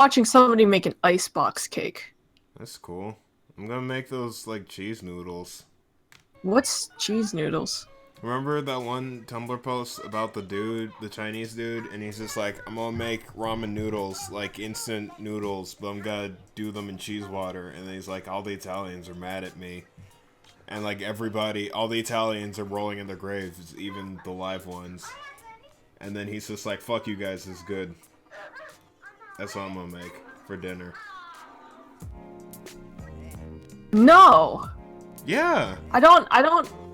watching somebody make an icebox cake. That's cool. I'm gonna make those like cheese noodles. What's cheese noodles? Remember that one Tumblr post about the dude, the Chinese dude, and he's just like, I'm gonna make ramen noodles, like instant noodles, but I'm gonna do them in cheese water. And then he's like, all the Italians are mad at me. And like everybody, all the Italians are rolling in their graves, even the live ones. And then he's just like, fuck you guys, it's good. That's what I'm gonna make for dinner. No! Yeah!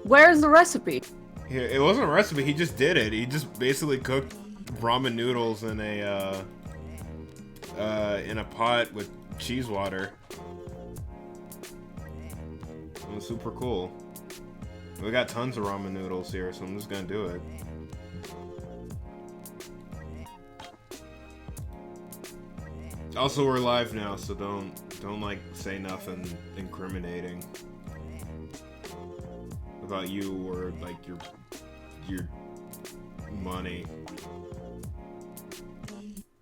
Where's the recipe? It wasn't a recipe, he just did it. He just basically cooked ramen noodles in a pot with cheese water. It was super cool. We got tons of ramen noodles here, so I'm just gonna do it. Also, we're live now, so don't like say nothing incriminating about you or like your money.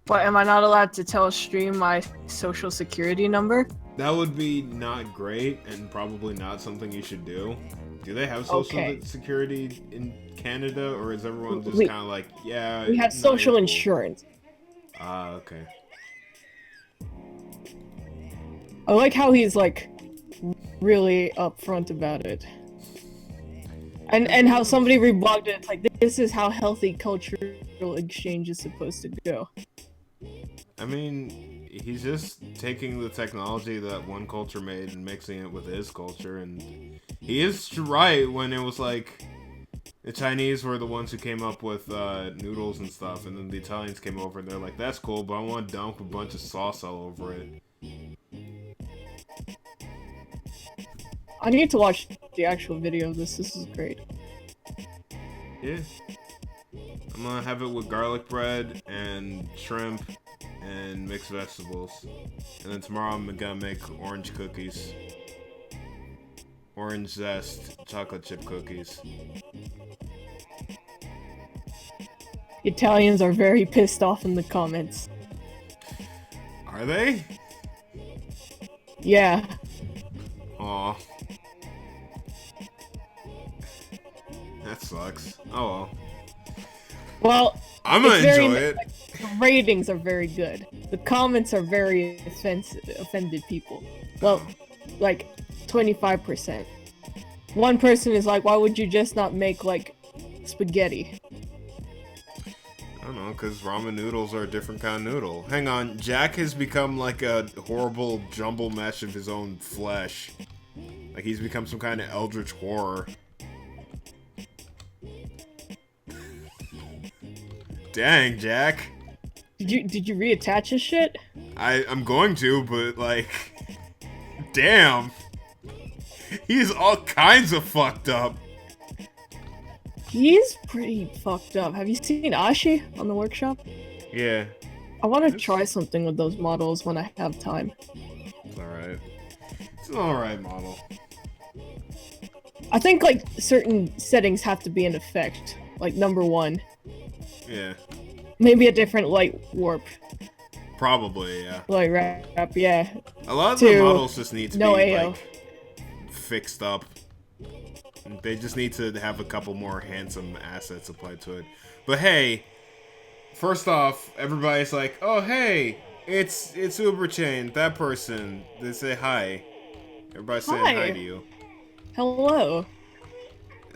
But am I not allowed to tell stream my social security number? That would be not great and probably not something you should do. Do they have social security in Canada, or is everyone just kind of like, yeah? We have social insurance. Ah, okay. I like how he's like really upfront about it. And how somebody reblogged it, it's like, this is how healthy cultural exchange is supposed to go. I mean, he's just taking the technology that one culture made and mixing it with his culture, and he is right when it was like, the Chinese were the ones who came up with noodles and stuff, and then the Italians came over and they're like, that's cool, but I want to dump a bunch of sauce all over it. I need to watch the actual video of this. This is great. Yeah. I'm gonna have it with garlic bread and shrimp and mixed vegetables. And then tomorrow I'm gonna make orange cookies. Orange zest chocolate chip cookies. Italians are very pissed off in the comments. Are they? Yeah. Aw. That sucks. Oh well. Well, I'm gonna enjoy it. Like, the ratings are very good. The comments are very offended people. Well, like 25%. One person is like, why would you just not make like spaghetti? I don't know, because ramen noodles are a different kind of noodle. Hang on, Jack has become like a horrible jumble mesh of his own flesh. Like he's become some kind of eldritch horror. Dang, Jack. Did you reattach his shit? I'm going to, but like, damn. He's all kinds of fucked up. He's pretty fucked up. Have you seen Ashi on the workshop? Yeah. I want to try something with those models when I have time. It's alright. It's an alright model. I think like certain settings have to be in effect. Like number 1. Yeah. Maybe a different light warp. Probably, yeah. Light wrap, yeah. A lot of the models just need to be AO. like fixed up. They just need to have a couple more handsome assets applied to it. But hey, first off, everybody's like, oh hey, it's Uberchain, that person. They say hi. Everybody's saying hi to you. Hello.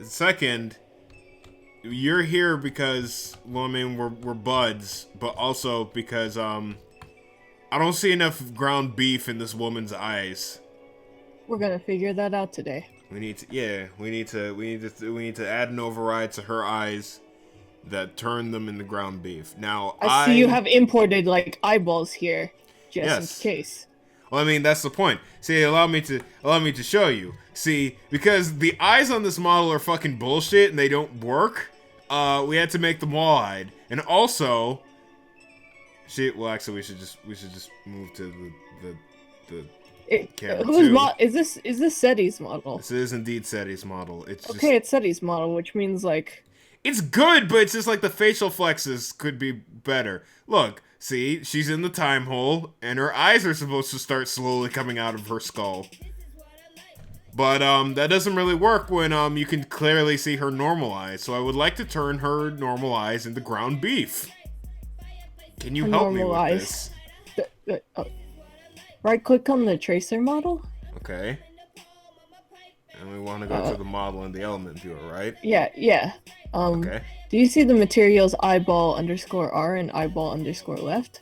Second, you're here because, well, I mean, we're buds, but also because I don't see enough ground beef in this woman's eyes. We're gonna figure that out today. We need to add an override to her eyes that turn them into ground beef. Now I see you have imported like eyeballs here, just in case. Well, I mean, that's the point. See, allow me to show you. See, because the eyes on this model are fucking bullshit and they don't work, we had to make them wall-eyed. And also, well, actually, we should just move to the camera is this Seti's model? This is indeed Seti's model. It's okay. It's Seti's model, which means like it's good, but it's just like the facial flexes could be better. Look, See, she's in the time hole, and her eyes are supposed to start slowly coming out of her skull. But that doesn't really work when you can clearly see her normal eyes. So I would like to turn her normal eyes into ground beef. Can you help me with this? Right click on the tracer model. Okay. And we want to go to the model in the element viewer, right? Yeah. Okay. Do you see the materials eyeball_R and eyeball_left?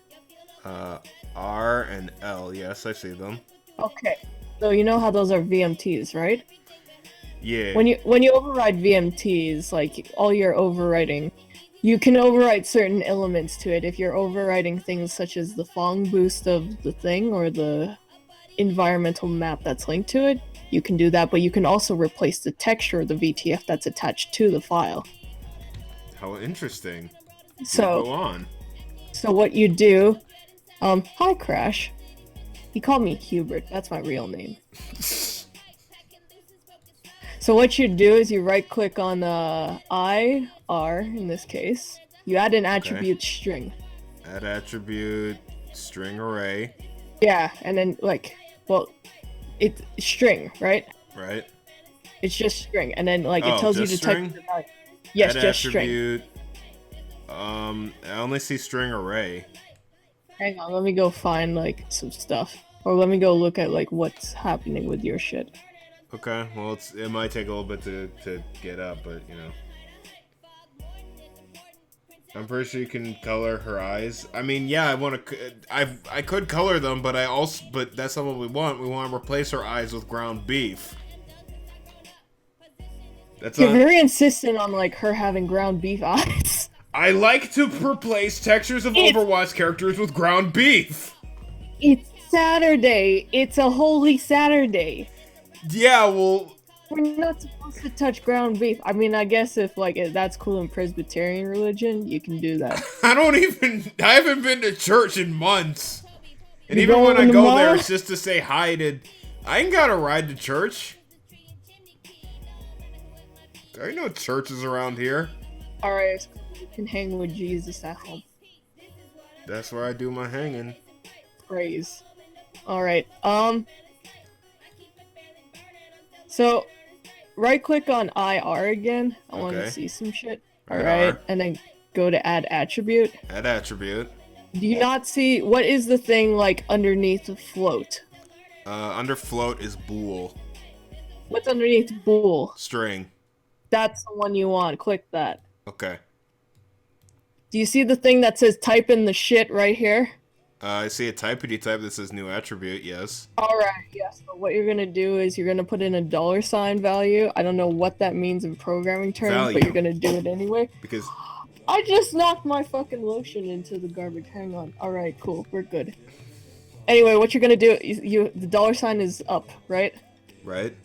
R and L, yes, I see them. Okay. So you know how those are VMTs, right? Yeah. When you override VMTs, like all your overriding, you can override certain elements to it. If you're overriding things such as the Phong boost of the thing or the environmental map that's linked to it, you can do that, but you can also replace the texture of the VTF that's attached to the file. How interesting. So go on. So what you do, hi Crash. He called me Hubert, that's my real name. So what you do is you right click on IR in this case. You add an attribute string. Add attribute string array. Yeah, and then it's string, right? Right. It's just string, and then it tells you to type. Yes, add just attribute, string. I only see string array. Hang on, let me go find some stuff, or let me go look at what's happening with your shit. Okay, well it might take a little bit to get up, but you know. I'm pretty sure you can color her eyes. I mean, yeah, I could color them, but that's not what we want. We want to replace her eyes with ground beef. You're very insistent on her having ground beef eyes. I like to replace textures of Overwatch characters with ground beef. It's Saturday. It's a holy Saturday. Yeah, well, we're not supposed to touch ground beef. I mean, I guess if that's cool in Presbyterian religion, you can do that. I haven't been to church in months. And even when I go there, it's just to say hi to... I ain't got to ride to church. There ain't no churches around here. Alright, you can hang with Jesus at home. That's where I do my hanging. Praise. Alright, so, right click on IR again. I want to see some shit. Alright, and then go to add attribute. Add attribute. Do you not see, what is the thing underneath float? Under float is bool. What's underneath bool? String. That's the one you want. Click that. Okay. Do you see the thing that says type in the shit right here? I see a typity type that says new attribute, yes. Alright, yes. So what you're gonna do is you're gonna put in a $sign value. I don't know what that means in programming terms, but you're gonna do it anyway. Because... I just knocked my fucking lotion into the garbage. Hang on. Alright, cool. We're good. Anyway, what you're gonna do, the $sign is up, right? Right.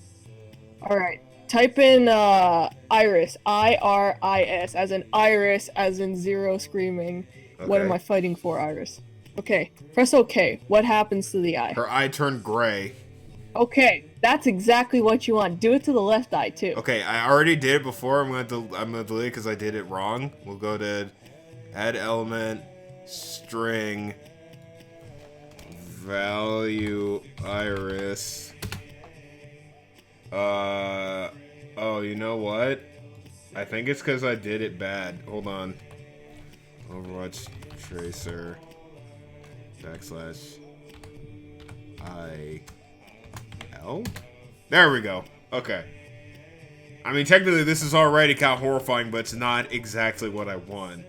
Alright. Type in iris. IRIS, as in iris, as in zero screaming. Okay. What am I fighting for, iris? Okay. Press OK. What happens to the eye? Her eye turned gray. Okay. That's exactly what you want. Do it to the left eye, too. Okay, I already did it before. I'm gonna delete it because I did it wrong. We'll go to add element, string, value, iris. Oh, you know what? I think it's because I did it bad. Hold on. Overwatch tracer /IL. There we go. Okay. I mean, technically, this is already kind of horrifying, but it's not exactly what I want.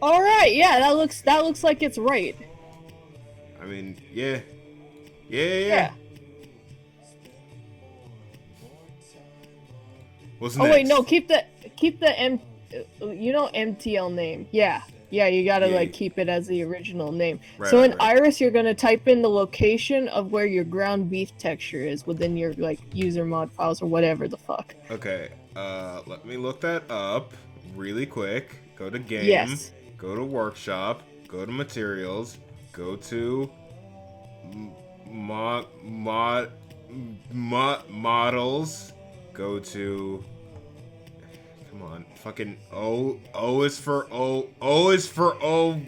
All right. Yeah, that looks like it's right. I mean, yeah. Yeah. What's next? Oh wait, no, keep the MTL name. Yeah, you gotta keep it as the original name. Right, so in Iris, you're gonna type in the location of where your ground beef texture is within your user mod files or whatever the fuck. Okay, let me look that up really quick. Go to game. Yes. Go to workshop. Go to materials. Go to models. Go to... Come on. Fucking O. O is for O. O is for O.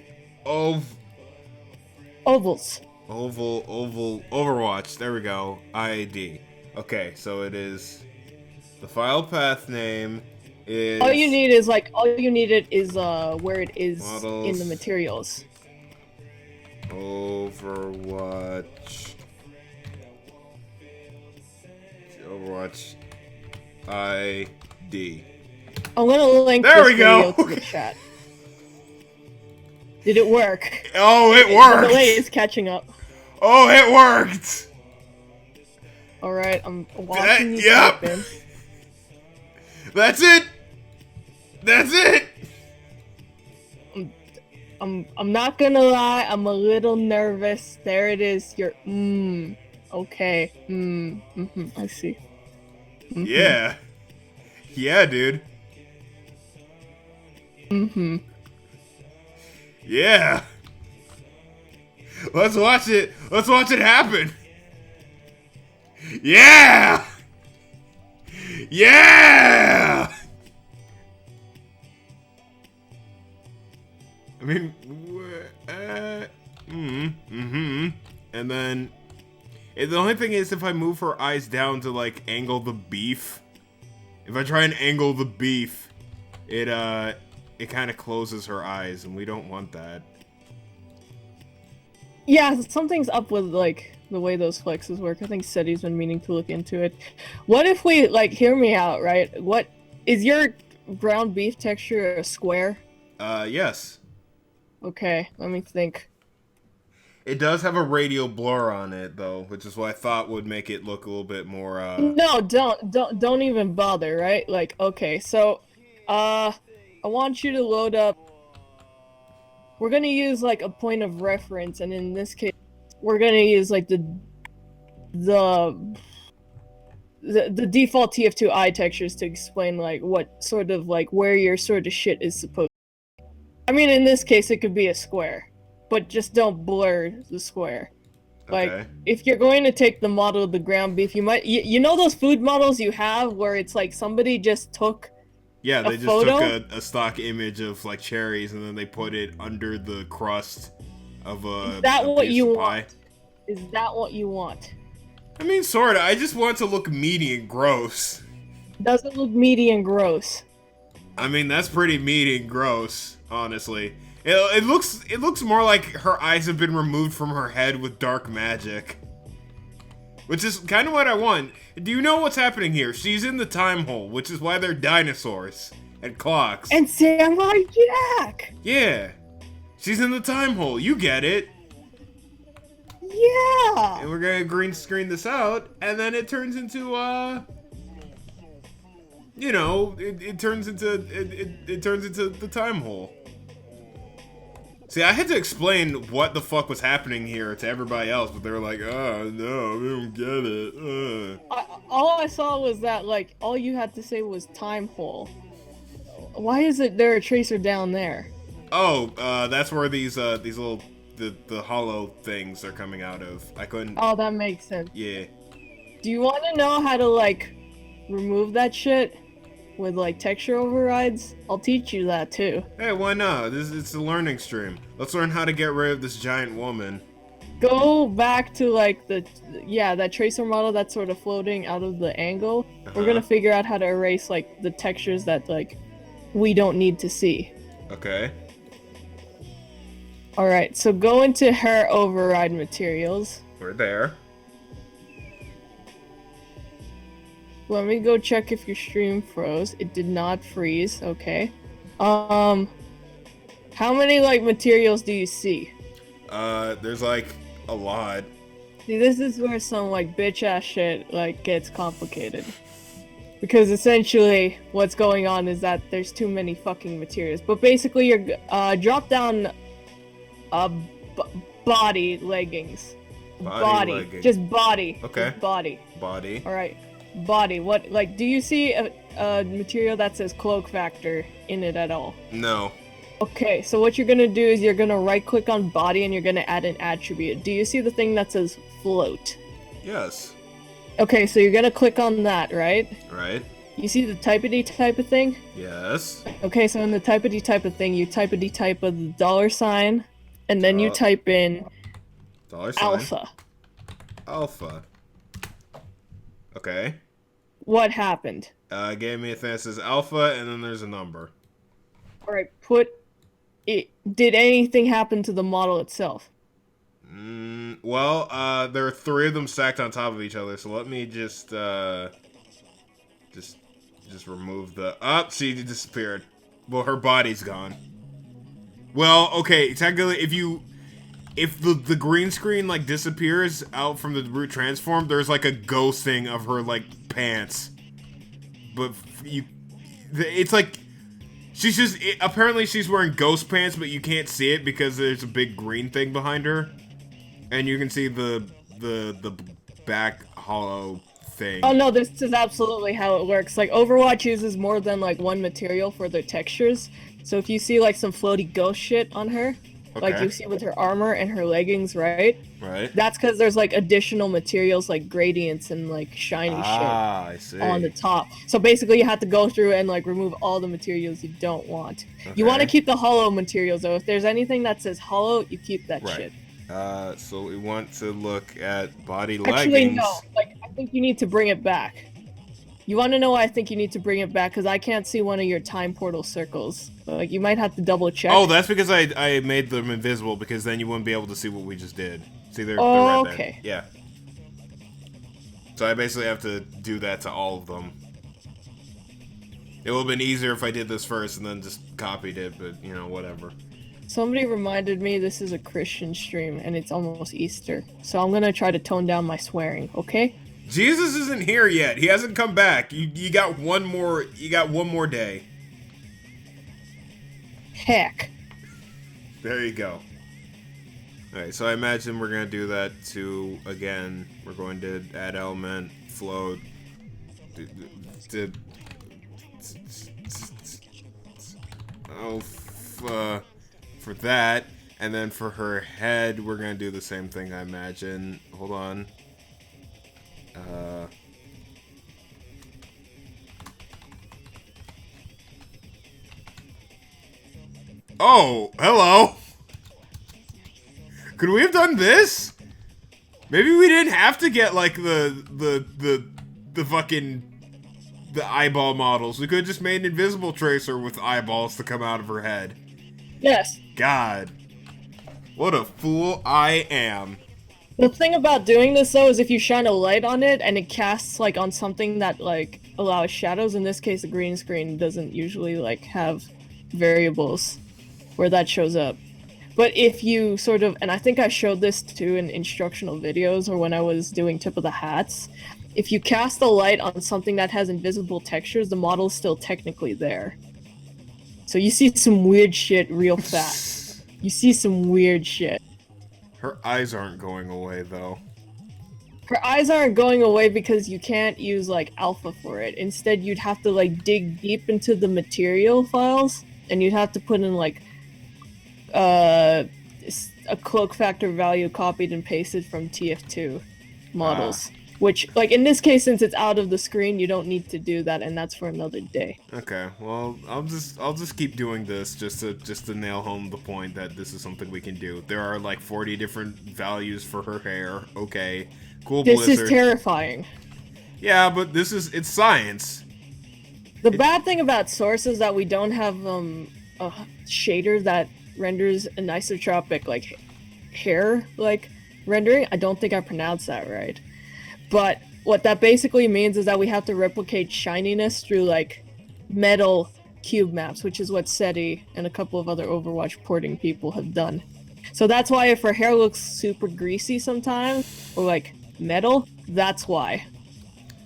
Ovals. Oval. Overwatch. There we go. ID. Okay, so it is. The file path name is. All you need is where it is models, in the materials. Overwatch ID. I'm gonna link There this we go. video to the chat. Did it work? Oh, it The worked! delay is catching up. Oh, it worked! Alright, I'm watching you Yep. type in. That's it! That's it! I'm not gonna lie, I'm a little nervous. There it is. You're okay. I see. Yeah. Yeah, dude. Yeah. Let's watch it. Let's watch it happen. Yeah. Yeah. I mean, and then the only thing is if I move her eyes down to like angle the beef, if I try and angle the beef, it kind of closes her eyes, and we don't want that. Yeah, something's up with like the way those flexes work. I think SETI's been meaning to look into it. What if we like hear me out, right? What is your ground beef texture a square? Yes. Okay, let me think. It does have a radial blur on it though, which is what I thought would make it look a little bit more No, don't even bother, right? Like, okay, so I want you to load up. We're gonna use like a point of reference, and in this case, we're gonna use like the default TF2i textures to explain like what sort of like where your sort of shit is supposed to be. I mean, in this case, it could be a square, but just don't blur the square. Like, okay. if you're going to take the model of the ground beef, you might you know those food models you have where it's like somebody just took. Yeah, they just photo? took a stock image of like cherries and then they put it under the crust of a. Is that what piece you of want? pie. Is that what you want? I mean, sorta. I just want it to look meaty and gross. Doesn't look meaty and gross. I mean, that's pretty meaty and gross, honestly. It looks more like her eyes have been removed from her head with dark magic. Which is kind of what I want. Do you know what's happening here? She's in the time hole, which is why they're dinosaurs and clocks. And Samurai Jack! Yeah. She's in the time hole. You get it. Yeah! And we're gonna green screen this out, and then it turns into, you know, it turns into the time hole. See, I had to explain what the fuck was happening here to everybody else, but they were like, oh, no, we don't get it. All I saw was that, like, all you had to say was time hole. Why is it there a tracer down there? Oh, that's where these little, the hollow things are coming out of. I couldn't... Oh, that makes sense. Yeah. Do you want to know how to, like, remove that shit? With like texture overrides? I'll teach you that too. Hey, why not? It's a learning stream. Let's learn how to get rid of this giant woman. Go back to like that tracer model that's sort of floating out of the angle. We're gonna figure out how to erase like the textures that like we don't need to see. Okay. Alright, so go into her override materials. We're there. Let me go check if your stream froze. It did not freeze, okay. How many like materials do you see? There's like a lot. See, this is where some like bitch ass shit like gets complicated. Because essentially what's going on is that there's too many fucking materials. But basically you're drop down body leggings. Body. Legging. Just body. Okay. Just body. Body. Alright. Body. What, like, do you see a material that says cloak factor in it at all? No. Okay, so what you're gonna do is you're gonna right click on body and you're gonna add an attribute. Do you see the thing that says float? Yes. Okay, so you're gonna click on that, right? Right. You see the typity type of thing? Yes. Okay, so in the typity type of thing, you typity type of the $sign, and then you Uh, type in $sign. alpha. Alpha. Okay. What happened? Gave me a thing that says alpha, and then there's a number. Alright, put it. Did anything happen to the model itself? Well, there are 3 of them stacked on top of each other, so let me just remove the... Oh, she disappeared. Well, her body's gone. Well, okay, technically, if the green screen, like, disappears out from the root transform, there's, like, a ghosting of her, like, pants. But it's like, apparently she's wearing ghost pants, but you can't see it because there's a big green thing behind her. And you can see the back hollow thing. Oh no, this is absolutely how it works. Like, Overwatch uses more than, like, one material for their textures. So if you see, like, some floaty ghost shit on her, like you see with her armor and her leggings, right? Right. That's because there's, like, additional materials like gradients and, like, shiny shit I see. on the top. So basically you have to go through and, like, remove all the materials you don't want. Okay. You want to keep the hollow materials, though. If there's anything that says hollow, you keep that shit. So we want to look at body Actually, leggings. no. Like, I think you need to bring it back. You want to know why I think you need to bring it back? Because I can't see one of your time portal circles. Like, you might have to double check. Oh, that's because I made them invisible, because then you wouldn't be able to see what we just did. See, they're Oh, right there. okay. Yeah. So I basically have to do that to all of them. It would have been easier if I did this first and then just copied it, but, you know, whatever. Somebody reminded me this is a Christian stream, and it's almost Easter. So I'm gonna try to tone down my swearing, okay? Jesus isn't here yet. He hasn't come back. You got one more day. Heck. There you go. Alright, so I imagine we're gonna do that to, again, we're going to add element, float, for that, and then for her head, we're gonna do the same thing, I imagine. Hold on. Oh, hello! Could we have done this? Maybe we didn't have to get, like, the fucking... the eyeball models. We could have just made an invisible tracer with eyeballs to come out of her head. Yes. God. What a fool I am. The thing about doing this, though, is if you shine a light on it and it casts, like, on something that, like, allows shadows, in this case, a green screen doesn't usually, like, have variables where that shows up. But if you sort of, and I think I showed this too in instructional videos or when I was doing tip of the hats, if you cast a light on something that has invisible textures, the model's still technically there. So you see some weird shit real fast. You see some weird shit. Her eyes aren't going away, though. Her eyes aren't going away because you can't use, like, alpha for it. Instead, you'd have to, like, dig deep into the material files, and you'd have to put in, like, a cloak factor value copied and pasted from TF2 models. Which, like, in this case, since it's out of the screen, you don't need to do that, and that's for another day. Okay, well, I'll just keep doing this just to nail home the point that this is something we can do. There are, like, 40 different values for her hair. Okay, cool. This Blizzard. is terrifying. Yeah, but it's science. The bad thing about Source is that we don't have a shader that renders anisotropic, like, hair, like, rendering. I don't think I pronounced that right. But what that basically means is that we have to replicate shininess through, like, metal cube maps, which is what SETI and a couple of other Overwatch porting people have done. So that's why if her hair looks super greasy sometimes, or, like, metal, that's why.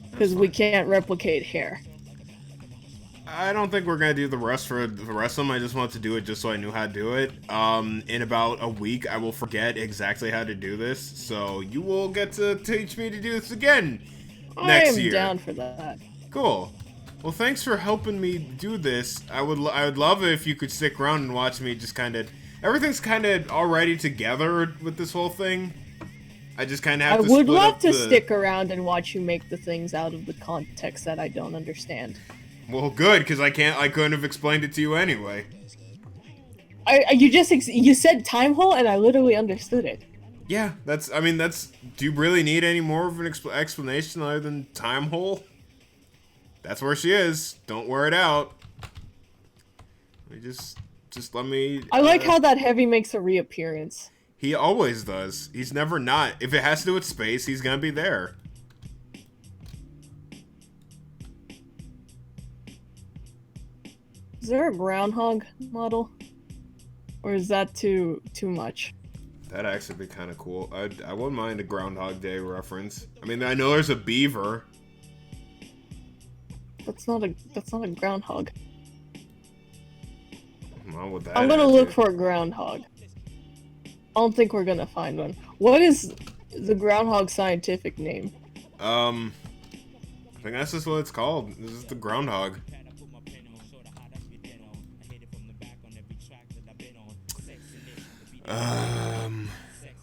Because we can't replicate hair. I don't think we're gonna do the rest for the rest of them. I just want to do it just so I knew how to do it. In about a week, I will forget exactly how to do this, so you will get to teach me to do this again next year. I am down for that. Cool. Well, thanks for helping me do this. I would love it if you could stick around and watch me just kind of... Everything's kind of already together with this whole thing. I just kind of I have to would split love up to the... stick around and watch you make the things out of the context that I don't understand. Well, good, because I couldn't have explained it to you anyway. You said time hole and I literally understood it. Yeah, do you really need any more of an explanation other than time hole? That's where she is. Don't wear it out. Just let me... I like how that heavy makes a reappearance. He always does. He's never not. If it has to do with space, he's gonna be there. Is there a groundhog model? Or is that too much? That'd actually be kind of cool. I wouldn't mind a Groundhog Day reference. I mean, I know there's a beaver. That's not a groundhog. Well, with that I'm gonna attitude. look for a groundhog. I don't think we're gonna find one. What is the groundhog scientific name? I think that's just what it's called. This is the groundhog.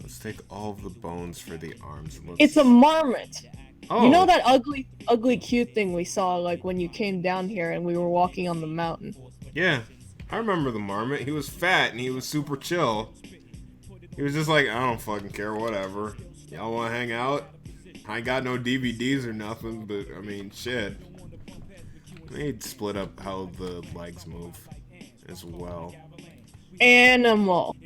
Let's take all of the bones for the arms. It's a marmot. Oh. You know that ugly cute thing we saw like when you came down here and we were walking on the mountain? Yeah, I remember the marmot. He was fat and he was super chill. He was just like, I don't fucking care, whatever. Y'all wanna hang out? I ain't got no DVDs or nothing, but I mean, shit. They'd split up how the legs move as well. Animal.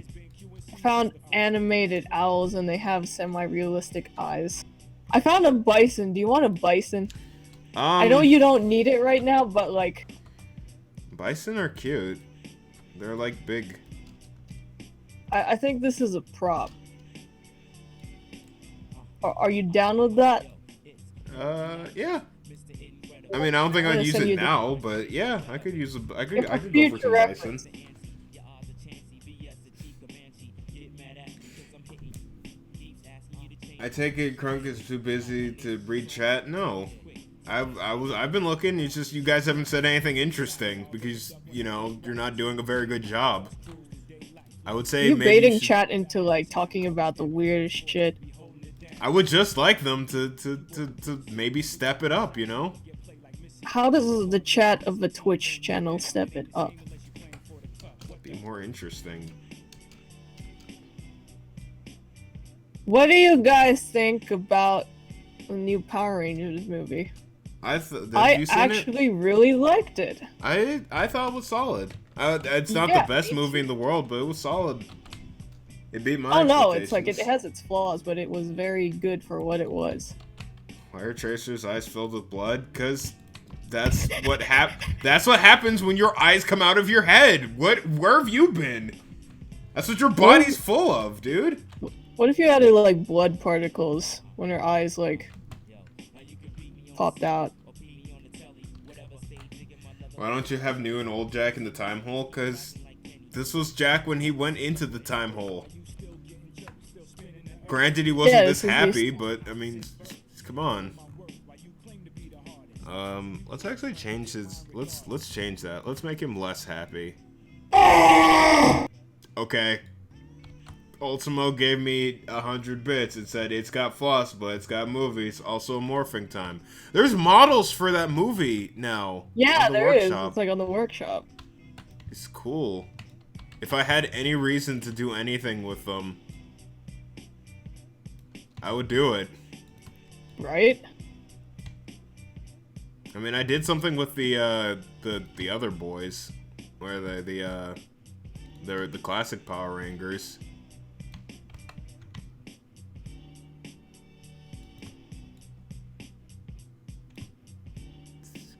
Found animated owls and they have semi-realistic eyes. I found a bison. Do you want a bison? I know you don't need it right now, but like... Bison are cute. They're like big. I think this is a prop. Are you down with that? Yeah. I mean, I don't think I'd use it now, but yeah, I could use I could go for some bison. I take it Crunk is too busy to read chat? No. I've been looking, it's just you guys haven't said anything interesting because, you know, you're not doing a very good job. I would say you maybe baiting you should... chat into like talking about the weirdest shit. I would just like them to maybe step it up, you know? How does the chat of the Twitch channel step it up? Be more interesting. What do you guys think about the new Power Rangers movie? I actually really liked it. I thought it was solid. It's not the best movie in the world, but it was solid. It beat my expectations. No, it's like it has its flaws, but it was very good for what it was. Why are Tracer's eyes filled with blood? Cause that's what happens when your eyes come out of your head. Where have you been? That's what your body's full of, dude. What if you added like blood particles when her eyes like popped out? Why don't you have new and old Jack in the time hole? Cause this was Jack when he went into the time hole. Granted, he wasn't this happy, but I mean, come on. Let's actually change his. Let's change that. Let's make him less happy. Okay. Ultimo gave me 100 bits and said it's got floss, but it's got movies. Also morphing time. There's models for that movie now. Yeah, there is. It's like on the workshop. It's cool. If I had any reason to do anything with them, I would do it. Right? I mean, I did something with the other boys, where they're the classic Power Rangers.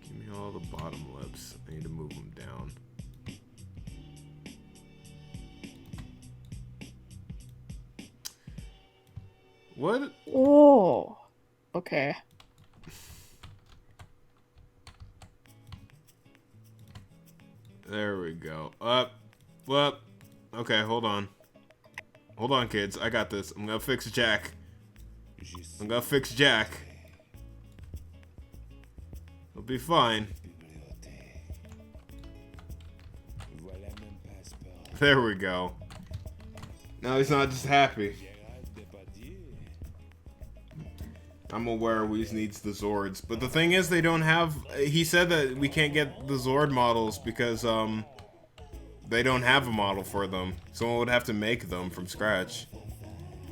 Give me all the bottom lips. I need to move them down. What? Oh. Okay. There we go. Up. Okay, hold on. Hold on, kids. I got this. I'm gonna fix Jack. He'll be fine. There we go. Now he's not just happy. I'm aware Whis needs the Zords, but the thing is they don't have... He said that we can't get the Zord models because, they don't have a model for them. Someone would have to make them from scratch.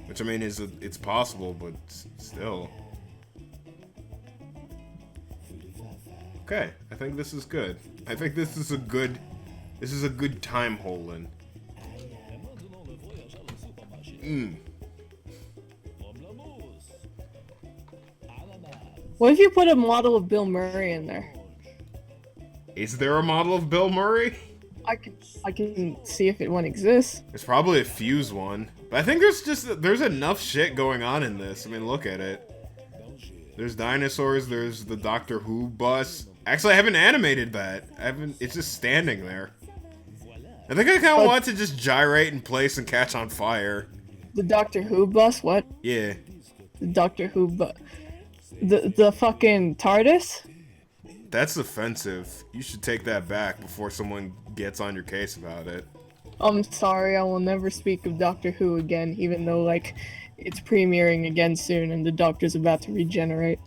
Which, I mean, it's possible, but still. Okay, I think this is good. I think this is a good time holding. What if you put a model of Bill Murray in there? Is there a model of Bill Murray? I can see if one exists. There's probably a Fuse one. But I think there's enough shit going on in this. I mean, look at it. There's dinosaurs, there's the Doctor Who bus. Actually, I haven't animated that. It's just standing there. I think I kind of want to just gyrate in place and catch on fire. The Doctor Who bus? What? Yeah. The Doctor Who bus. The fucking TARDIS? That's offensive. You should take that back before someone gets on your case about it. I'm sorry, I will never speak of Doctor Who again, even though, like, it's premiering again soon and the Doctor's about to regenerate.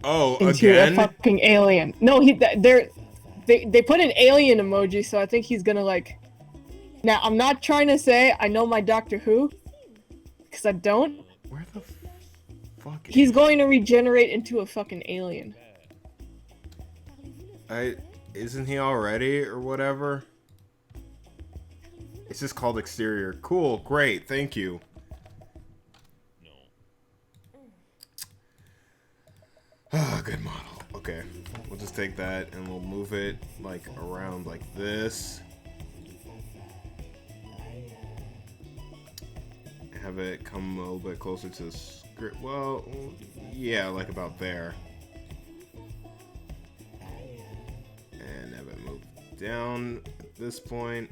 Oh, into again? a fucking alien. No, they put an alien emoji, so I think he's gonna, like... Now, I'm not trying to say I know my Doctor Who, because I don't. Where the fuck? He's going to regenerate into a fucking alien. Isn't he already, or whatever? It's just called exterior. Cool, great, thank you. Ah, good model. Okay, we'll just take that and we'll move it, like, around like this. Have it come a little bit closer to the script. Well, yeah, like about there. And have it move down at this point.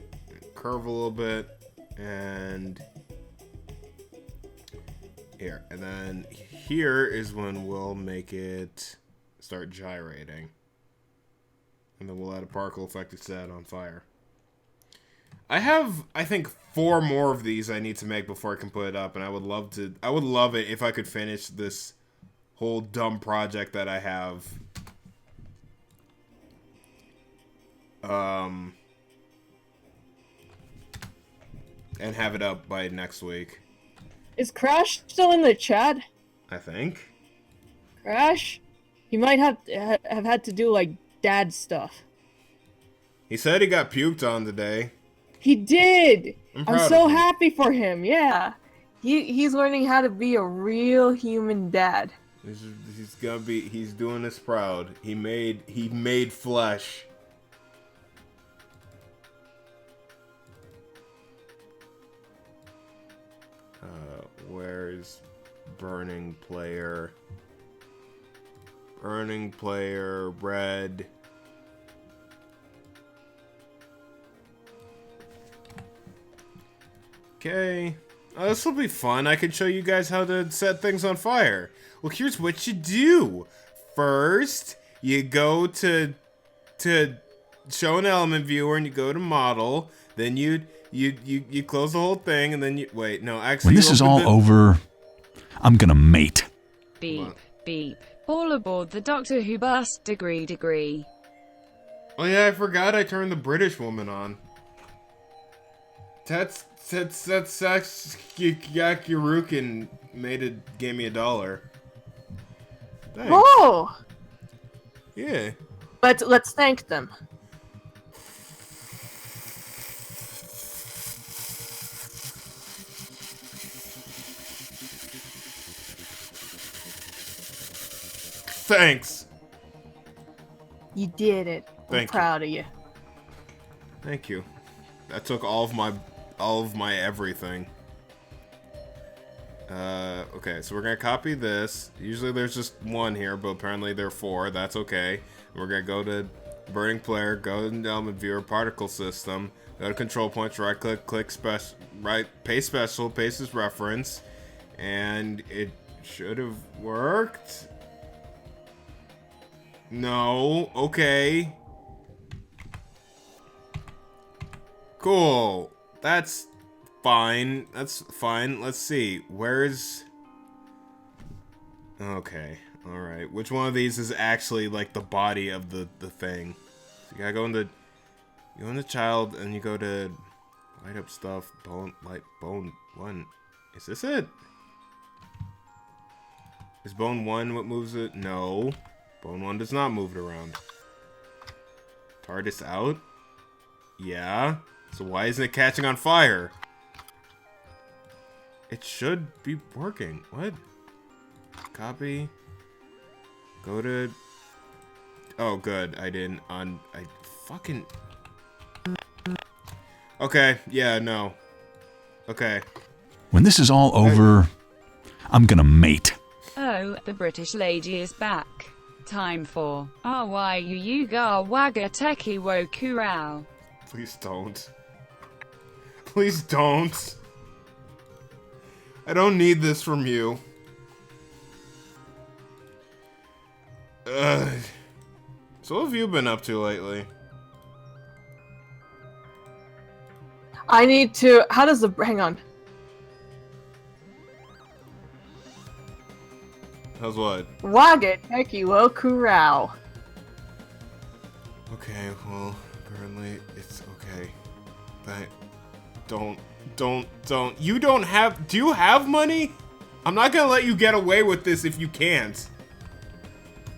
Curve a little bit. And here. And then here is when we'll make it start gyrating. And then we'll add a particle effect to set on fire. I have, I think, 4 more of these I need to make before I can put it up, and I would love it if I could finish this whole dumb project that I have. And have it up by next week. Is Crash still in the chat? I think. Crash? He might have had to do, like, dad stuff. He said he got puked on today. He did! I'm so of him. happy for him, yeah. He's learning how to be a real human dad. He's doing this proud. He made flesh. Where's burning player? Burning player, red. Okay. This will be fun. I can show you guys how to set things on fire. Well, here's what you do. First, you go to show an element viewer and you go to model. Then you close the whole thing and then you wait. No, actually, when this is all over, I'm gonna mate. Beep beep. All aboard the Doctor Who bus. Degree. Oh yeah, I forgot I turned the British woman on. That's Yakirukin gave me $1. Thanks. Oh! Yeah. Let's thank them. Thanks. You did it. I'm proud of you. Thank you. That took all of my everything. Okay, so we're gonna copy this. Usually there's just one here, but apparently there are 4. That's okay. We're gonna go to burning player, go to element viewer, particle system, go to control points, right click, paste special, paste as reference, and it should have worked. No, okay. Cool. That's fine. Let's see. Where's... Okay, alright. Which one of these is actually, like, the body of the thing? So you gotta go into... You go into child, and you go to... Light up stuff, bone 1. Is this it? Is bone 1 what moves it? No. Bone 1 does not move it around. TARDIS out? Yeah. So why isn't it catching on fire? It should be working. What? Copy. Go to... Oh, good. I didn't I fucking... Okay. Yeah, no. Okay. When this is all over, I'm gonna mate. Oh, the British lady is back. Time for RYUUGA Wagga Teki Wo Kurao. Please don't. Please don't. I don't need this from you. So what have you been up to lately? I need to. How does the hang on? How's what? Wagga Teki Wo Kurao. Okay, well, apparently it's okay. Don't. You don't have. Do you have money? I'm not gonna let you get away with this if you can't.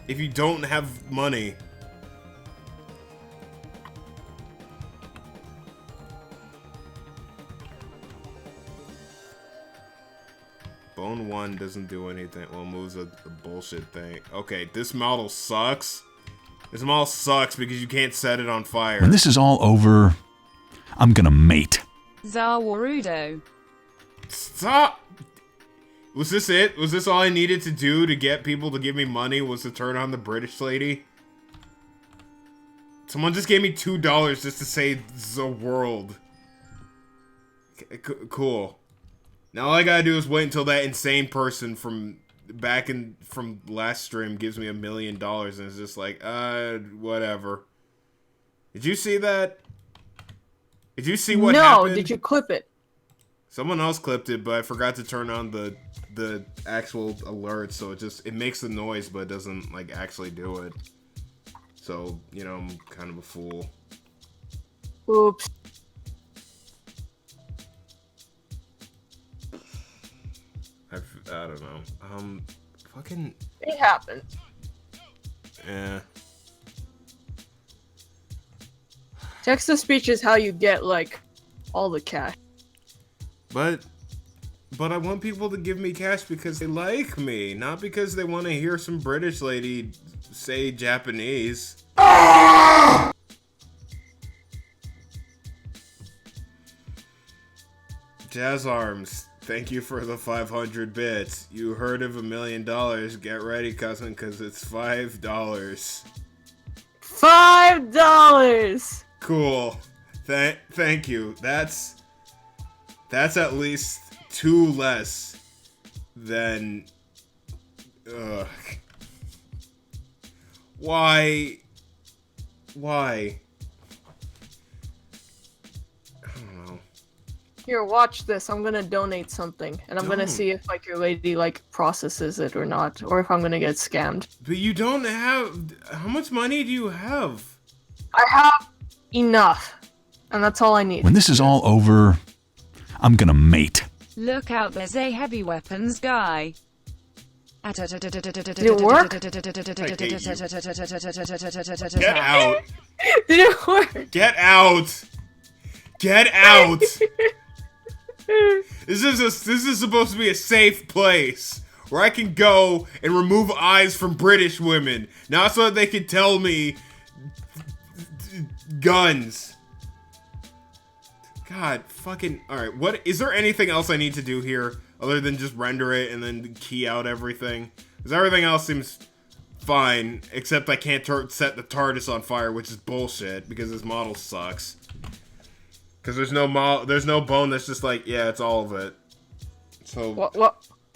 If you don't have money. Bone 1 doesn't do anything. Well, moves a bullshit thing. Okay, this model sucks. This model sucks because you can't set it on fire. When this is all over, I'm gonna mate. Zawarudo. Stop! Was this it? Was this all I needed to do to get people to give me money? Was to turn on the British lady? Someone just gave me $2 just to say the world. Cool. Now all I gotta do is wait until that insane person from last stream gives me $1 million and it's just like, whatever. Did you see that? Did you see what happened? No, did you clip it? Someone else clipped it, but I forgot to turn on the actual alert, so it makes the noise, but it doesn't, like, actually do it. So, you know, I'm kind of a fool. Oops. I don't know. Fucking... It happened. Eh. Text-to-speech is how you get, like, all the cash. But I want people to give me cash because they like me, not because they want to hear some British lady say Japanese. Jazz Arms, thank you for the 500 bits. You heard of $1 million. Get ready, cousin, because it's $5. $5! Cool. Thank you. That's at least 2 less than... Ugh. Why? I don't know. Here, watch this. I'm gonna donate something, and I'm gonna see if, like, your lady, like, processes it or not, or if I'm gonna get scammed. But you don't have... How much money do you have? I have enough, and that's all I need. When this is all over, I'm gonna mate. Look out, there's a heavy weapons guy. Did it work? Get out! Did it work? Get out! Get out! This is supposed to be a safe place where I can go and remove eyes from British women, not so that they can tell me guns. God, fucking... Alright, what... Is there anything else I need to do here other than just render it and then key out everything? Because everything else seems fine, except I can't set the TARDIS on fire, which is bullshit, because this model sucks. Because there's no bone that's just like, yeah, it's all of it. So... Why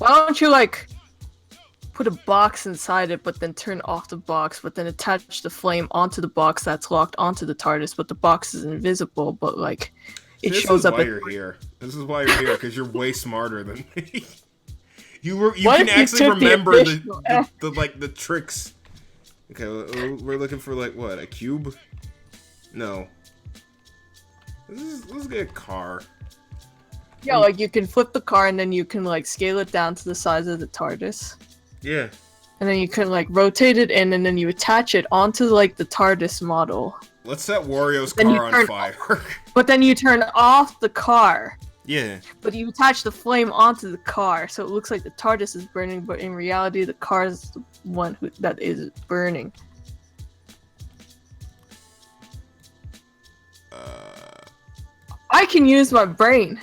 don't you, like, put a box inside it, but then turn off the box, but then attach the flame onto the box that's locked onto the TARDIS, but the box is invisible, but, like... It shows up. This is why you're here. This is why you're here, because you're way smarter than me. You What can if you actually took the remember official the tricks. Okay, we're looking for like what, a cube? No. Let's get a car. Yeah, like you can flip the car and then you can like scale it down to the size of the TARDIS. Yeah. And then you can like rotate it in and then you attach it onto like the TARDIS model. Let's set Wario's Then you car on turn- fire. But then you turn off the car. Yeah. But you attach the flame onto the car, so it looks like the TARDIS is burning, but in reality the car is the one that is burning. I can use my brain.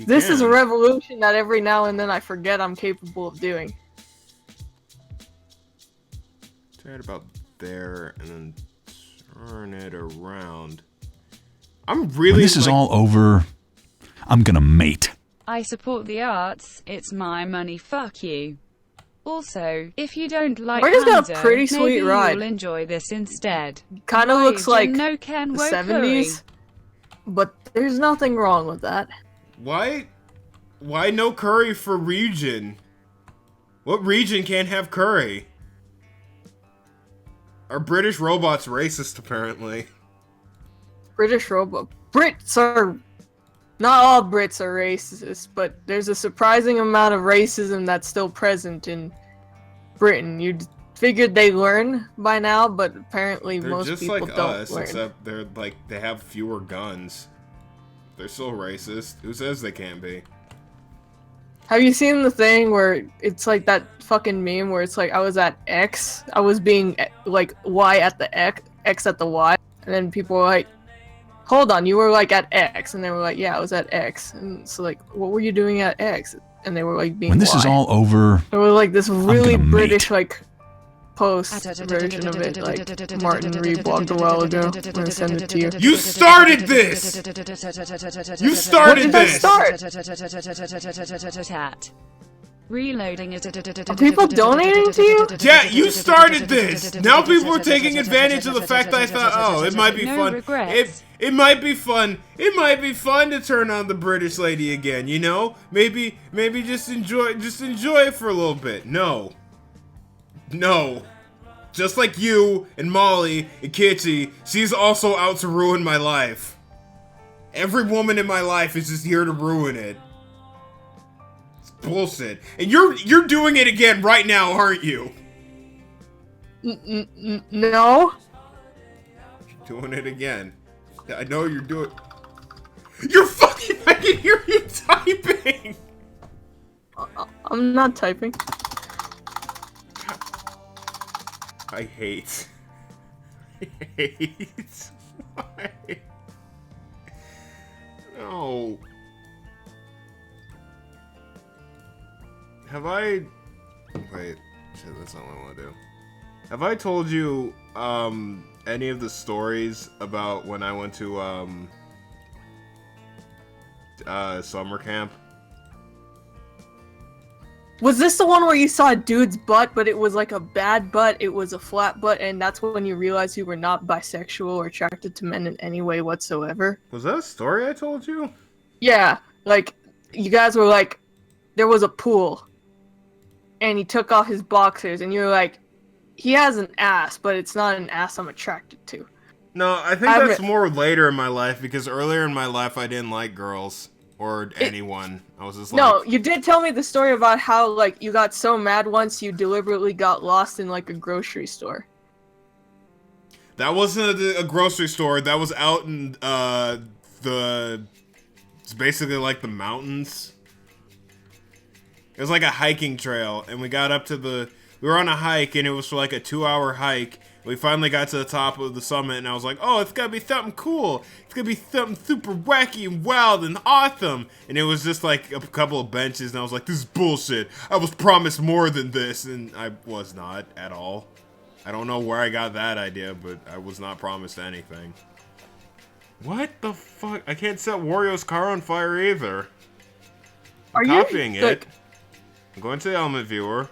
This is a revolution that every now and then I forget I'm capable of doing. Try it about there and then turn it around. I'm really. When this is all over, I'm gonna mate. I support the arts, it's my money, fuck you. Also, if you don't like Marty's got a Hanzo, pretty sweet maybe ride. you'll enjoy this instead. Kind of looks like no Ken the wo 70s, but there's nothing wrong with that. Why no curry for region? What region can't have curry? Are British robots racist, apparently? British robot. Brits are. Not all Brits are racist, but there's a surprising amount of racism that's still present in Britain. You'd figured they learn by now, but apparently They're most just people like don't us, learn. except they're like, they have fewer guns. They're still racist. Who says they can't be? Have you seen the thing where it's like that fucking meme where it's like I was at X, I was being like Y at the X at the Y, and then people were like, hold on, you were like at X, and they were like, yeah, I was at X, and so like, what were you doing at X? And they were like being When this Y. is all over, It was like this really gonna British mate. like post version of it, like Martin reblogged a while ago. I'm gonna send it to you. You started this! You started What did I this! start? Reloading. Are people donating to you? Yeah, you started this! Now people are taking advantage of the fact that I thought, oh, it might be No fun. regrets. It might be fun. It might be fun to turn on the British lady again, you know? Maybe just enjoy it for a little bit. No. Just like you and Molly and Kitty, she's also out to ruin my life. Every woman in my life is just here to ruin it. It's bullshit. And you're doing it again right now, aren't you? No. You're doing it again. I know you're doing. You're fucking. I can hear you typing. I'm not typing. I hate. Why? No. Have I? Wait. Shit, that's not what I want to do. Have I told you any of the stories about when I went to summer camp? Was this the one where you saw a dude's butt, but it was like a bad butt, it was a flat butt, and that's when you realized you were not bisexual or attracted to men in any way whatsoever? Was that a story I told you? Yeah, like, you guys were like, there was a pool, and he took off his boxers, and you were like, he has an ass, but it's not an ass I'm attracted to. No, I think that's more later in my life, because earlier in my life I didn't like girls. Or anyone. I was just like... No, you did tell me the story about how, like, you got so mad once you deliberately got lost in, like, a grocery store. That wasn't a grocery store. That was out in, it's basically like the mountains. It was like a hiking trail, and we got up to we were on a hike, and it was for like a 2-hour hike. We finally got to the top of the summit, and I was like, oh, it's gonna be something cool. It's gonna be something super wacky and wild and awesome. And it was just like a couple of benches, and I was like, this is bullshit. I was promised more than this, and I was not at all. I don't know where I got that idea, but I was not promised anything. What the fuck? I can't set Wario's car on fire either. I'm copying it. I'm going to the element viewer.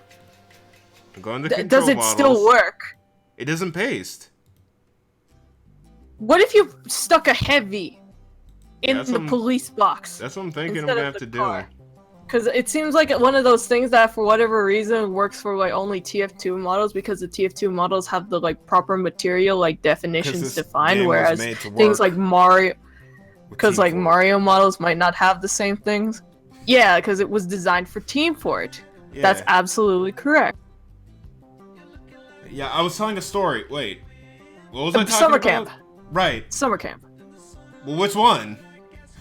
I'm going to control Does it bottles. still work? It doesn't paste. What if you stuck a heavy in That's the police box? That's what I'm thinking I'm instead gonna of have the to car? do. Because it seems like one of those things that, for whatever reason, works for like only TF2 models, because the TF2 models have the like proper material like definitions this defined, game was whereas made to things work like Mario, with because Team like Fortress. Mario models might not have the same things. Yeah, because it was designed for Team Fort. Yeah. That's absolutely correct. Yeah, I was telling a story. Wait, what was I talking Summer about? camp. Right. Summer camp. Well, which one?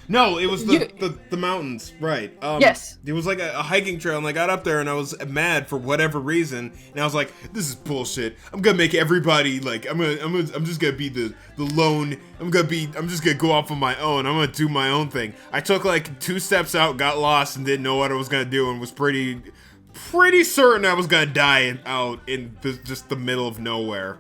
No, it was You- the mountains. Right. Yes. It was like a hiking trail, and I got up there, and I was mad for whatever reason, and I was like, "This is bullshit. I'm gonna make everybody like I'm just gonna be the lone. I'm just gonna go off on my own. I'm gonna do my own thing." I took like 2 steps out, got lost, and didn't know what I was gonna do, and was pretty certain I was gonna die out in just the middle of nowhere.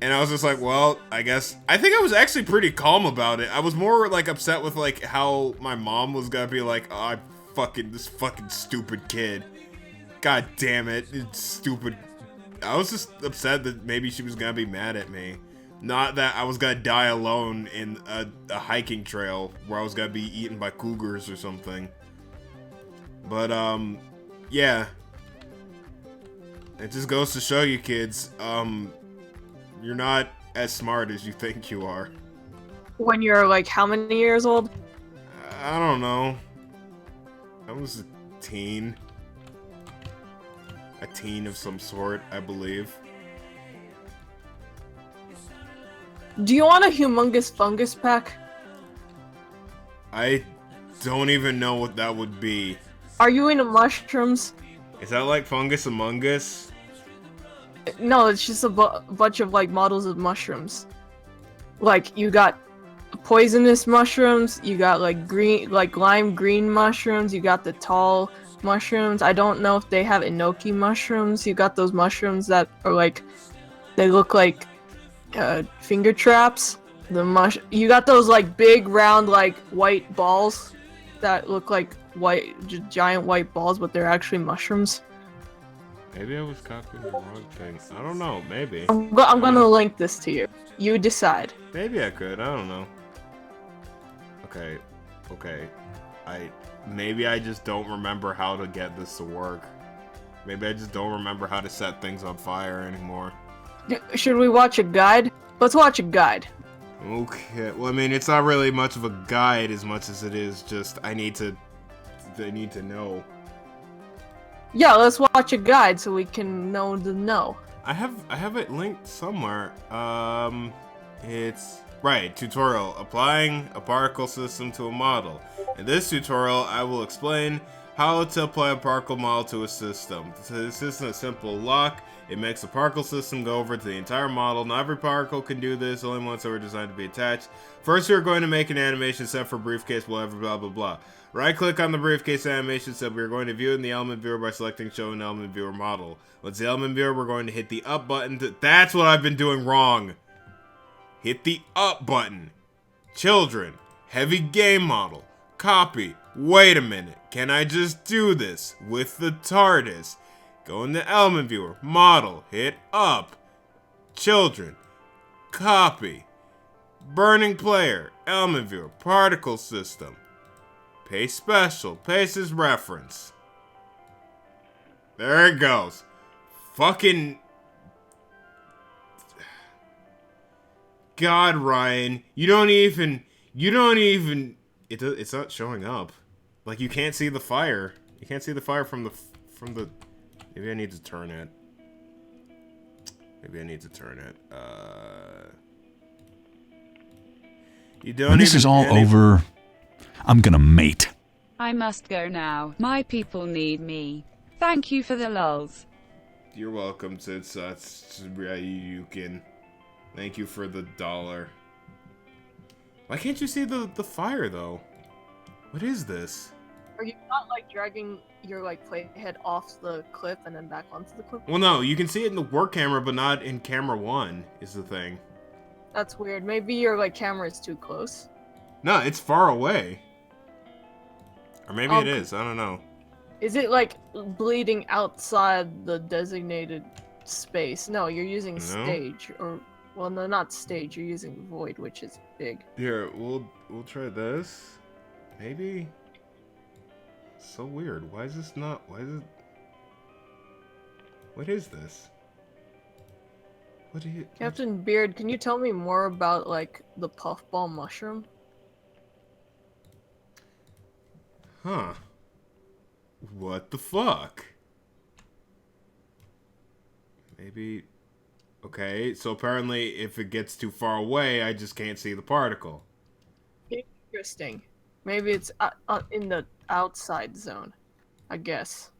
And I was just like, well, I think I was actually pretty calm about it. I was more like upset with like how my mom was gonna be like, oh, this fucking stupid kid. God damn it, it's stupid. I was just upset that maybe she was gonna be mad at me. Not that I was gonna die alone in a hiking trail where I was gonna be eaten by cougars or something. But, yeah. It just goes to show you kids, you're not as smart as you think you are. When you're like how many years old? I don't know. I was a teen. A teen of some sort, I believe. Do you want a humongous fungus pack? I don't even know what that would be. Are you into mushrooms? Is that like Fungus Among Us? No, it's just a bunch of like models of mushrooms. Like you got poisonous mushrooms, you got like green, like lime green mushrooms, you got the tall mushrooms. I don't know if they have enoki mushrooms. You got those mushrooms that are like, they look like finger traps. You got those like big round like white balls that look like giant white balls, but they're actually mushrooms. Maybe I was copying the wrong thing. I don't know. Maybe. I'm gonna link this to you. You decide. Maybe I could. I don't know. Okay. Maybe I just don't remember how to get this to work. Maybe I just don't remember how to set things on fire anymore. Should we watch a guide? Let's watch a guide. Okay. Well, I mean, it's not really much of a guide as much as it is just I need to know. Yeah, let's watch a guide so we can know the know. I have it linked somewhere. It's right, tutorial, applying a particle system to a model. In this tutorial, I will explain how to apply a particle model to a system. This isn't a simple lock. It makes the particle system go over to the entire model. Not every particle can do this, only ones that were designed to be attached. First, we're going to make an animation set for briefcase, whatever, blah, blah, blah. Right-click on the briefcase animation set. We're going to view it in the element viewer by selecting show in element viewer model. Once the element viewer, we're going to hit the up button. That's what I've been doing wrong. Hit the up button. Children. Heavy game model. Copy. Wait a minute. Can I just do this with the TARDIS? Go in the element viewer. Model. Hit up. Children. Copy. Burning player. Element viewer. Particle system. Paste special. Paste as reference. There it goes. Fucking... God, Ryan. You don't even... It's not showing up. Like, you can't see the fire. You can't see the fire from the... Maybe I need to turn it. You don't When this is all over, I'm gonna mate. I must go now. My people need me. Thank you for the lulz. You're welcome, Ryukin. Thank you for the $1. Why can't you see the fire, though? What is this? Are you not like dragging your like playhead off the clip and then back onto the clip? Well, no, you can see it in the work camera, but not in camera 1, is the thing. That's weird. Maybe your like camera is too close. No, it's far away. Or maybe it is, I don't know. Is it like bleeding outside the designated space? No, you're using stage, or well, no, not stage. You're using void, which is big. Here, we'll try this. Maybe. So weird. Why is this not? Why is it? What is this? What do you? Captain Beard, can you tell me more about like the puffball mushroom? Huh. What the fuck? Maybe... Okay, so apparently if it gets too far away, I just can't see the particle. Interesting. Maybe it's in the outside zone, I guess.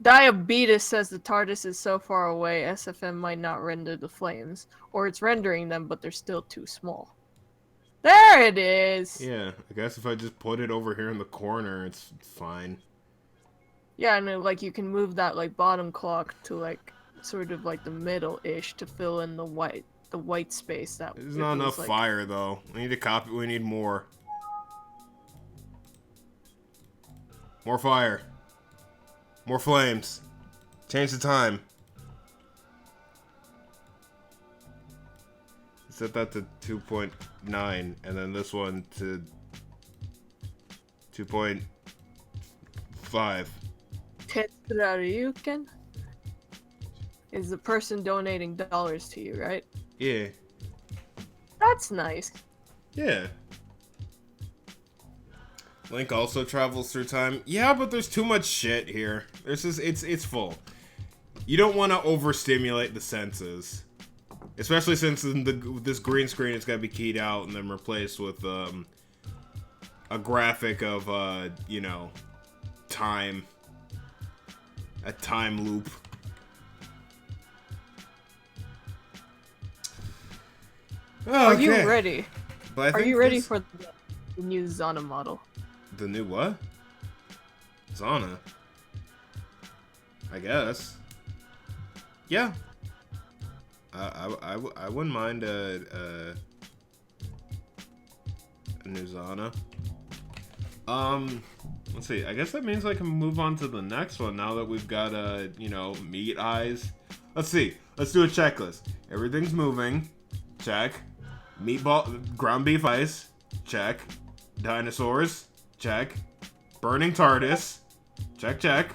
Diabetes says the TARDIS is so far away, SFM might not render the flames. Or it's rendering them, but they're still too small. There it is! Yeah, I guess if I just put it over here in the corner, it's fine. Yeah, and then, like, you can move that, like, bottom clock to, like, sort of, like, the middle-ish to fill in the white space that... There's not enough like... fire, though. We need to copy, we need more. More fire. More flames. Change the time. Set that to 2.9, and then this one to 2.5. Tetraryuken is the person donating dollars to you, right? Yeah. That's nice. Yeah. Link also travels through time. Yeah, but there's too much shit here. There's just, it's full. You don't want to overstimulate the senses. Especially since in this green screen is going to be keyed out and then replaced with a graphic of, you know, time. A time loop. Okay. Are you ready? But Are you ready for the new Zana model? The new what? Zana? I guess. Yeah. I wouldn't mind a new Zana. Let's see. I guess that means I can move on to the next one now that we've got you know, meat eyes. Let's see. Let's do a checklist. Everything's moving. Check. Meatball, ground beef ice. Check. Dinosaurs. Check. Burning TARDIS. Check, check.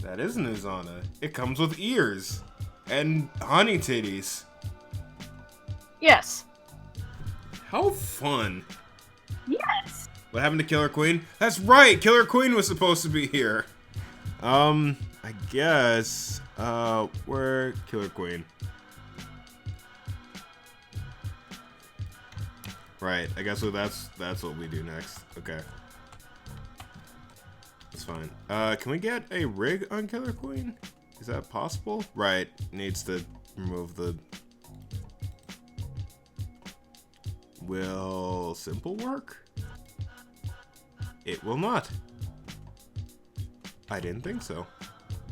That is new Zana. It comes with ears. And honey titties. Yes. How fun. Yes. What happened to Killer Queen? That's right! Killer Queen was supposed to be here. I guess, where Killer Queen? Right, I guess so that's what we do next. Okay. That's fine. Can we get a rig on Killer Queen? Is that possible? Right, needs to remove the... Will simple work? It will not. I didn't think so.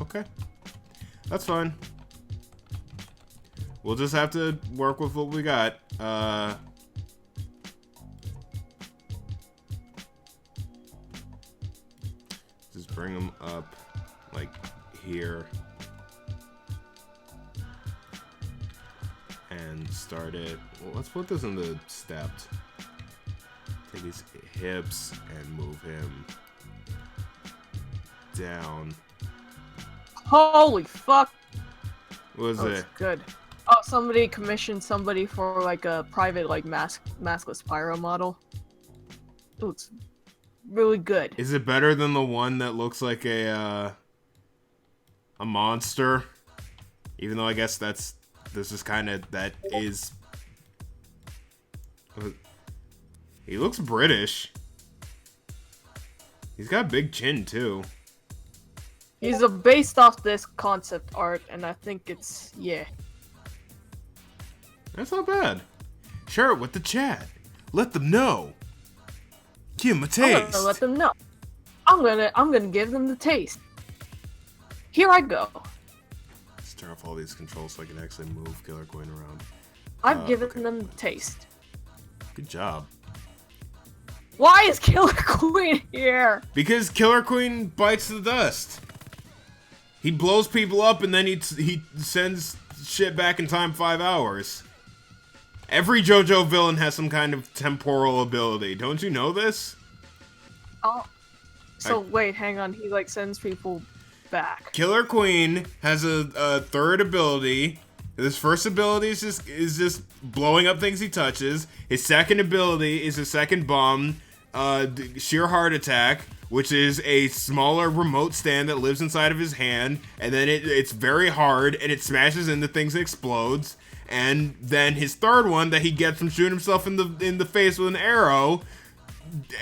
Okay. That's fine. We'll just have to work with what we got. Just bring them up like here. And start it. Well, let's put this in the stepped. Take his hips and move him down. Holy fuck. What was it? Good. Oh, somebody commissioned somebody for like a private like maskless pyro model. It looks really good. Is it better than the one that looks like a monster? Even though I guess this is kind of that is. He looks British. He's got a big chin too. He's based off this concept art, and I think it's yeah. That's not bad. Share it with the chat. Let them know. Give them a taste. I'm gonna let them know. I'm gonna give them the taste. Here I go. Let's turn off all these controls so I can actually move Killer Queen around. I've given them the taste. Good job. Why is Killer Queen here? Because Killer Queen bites the dust. He blows people up and then he sends shit back in time 5 hours. Every JoJo villain has some kind of temporal ability. Don't you know this? Oh. So wait, hang on. He like sends people back. Killer Queen has a third ability. His first ability is just blowing up things he touches. His second ability is a second bomb, sheer heart attack, which is a smaller remote stand that lives inside of his hand, and then it's very hard and it smashes into things and explodes. And then his third one that he gets from shooting himself in the face with an arrow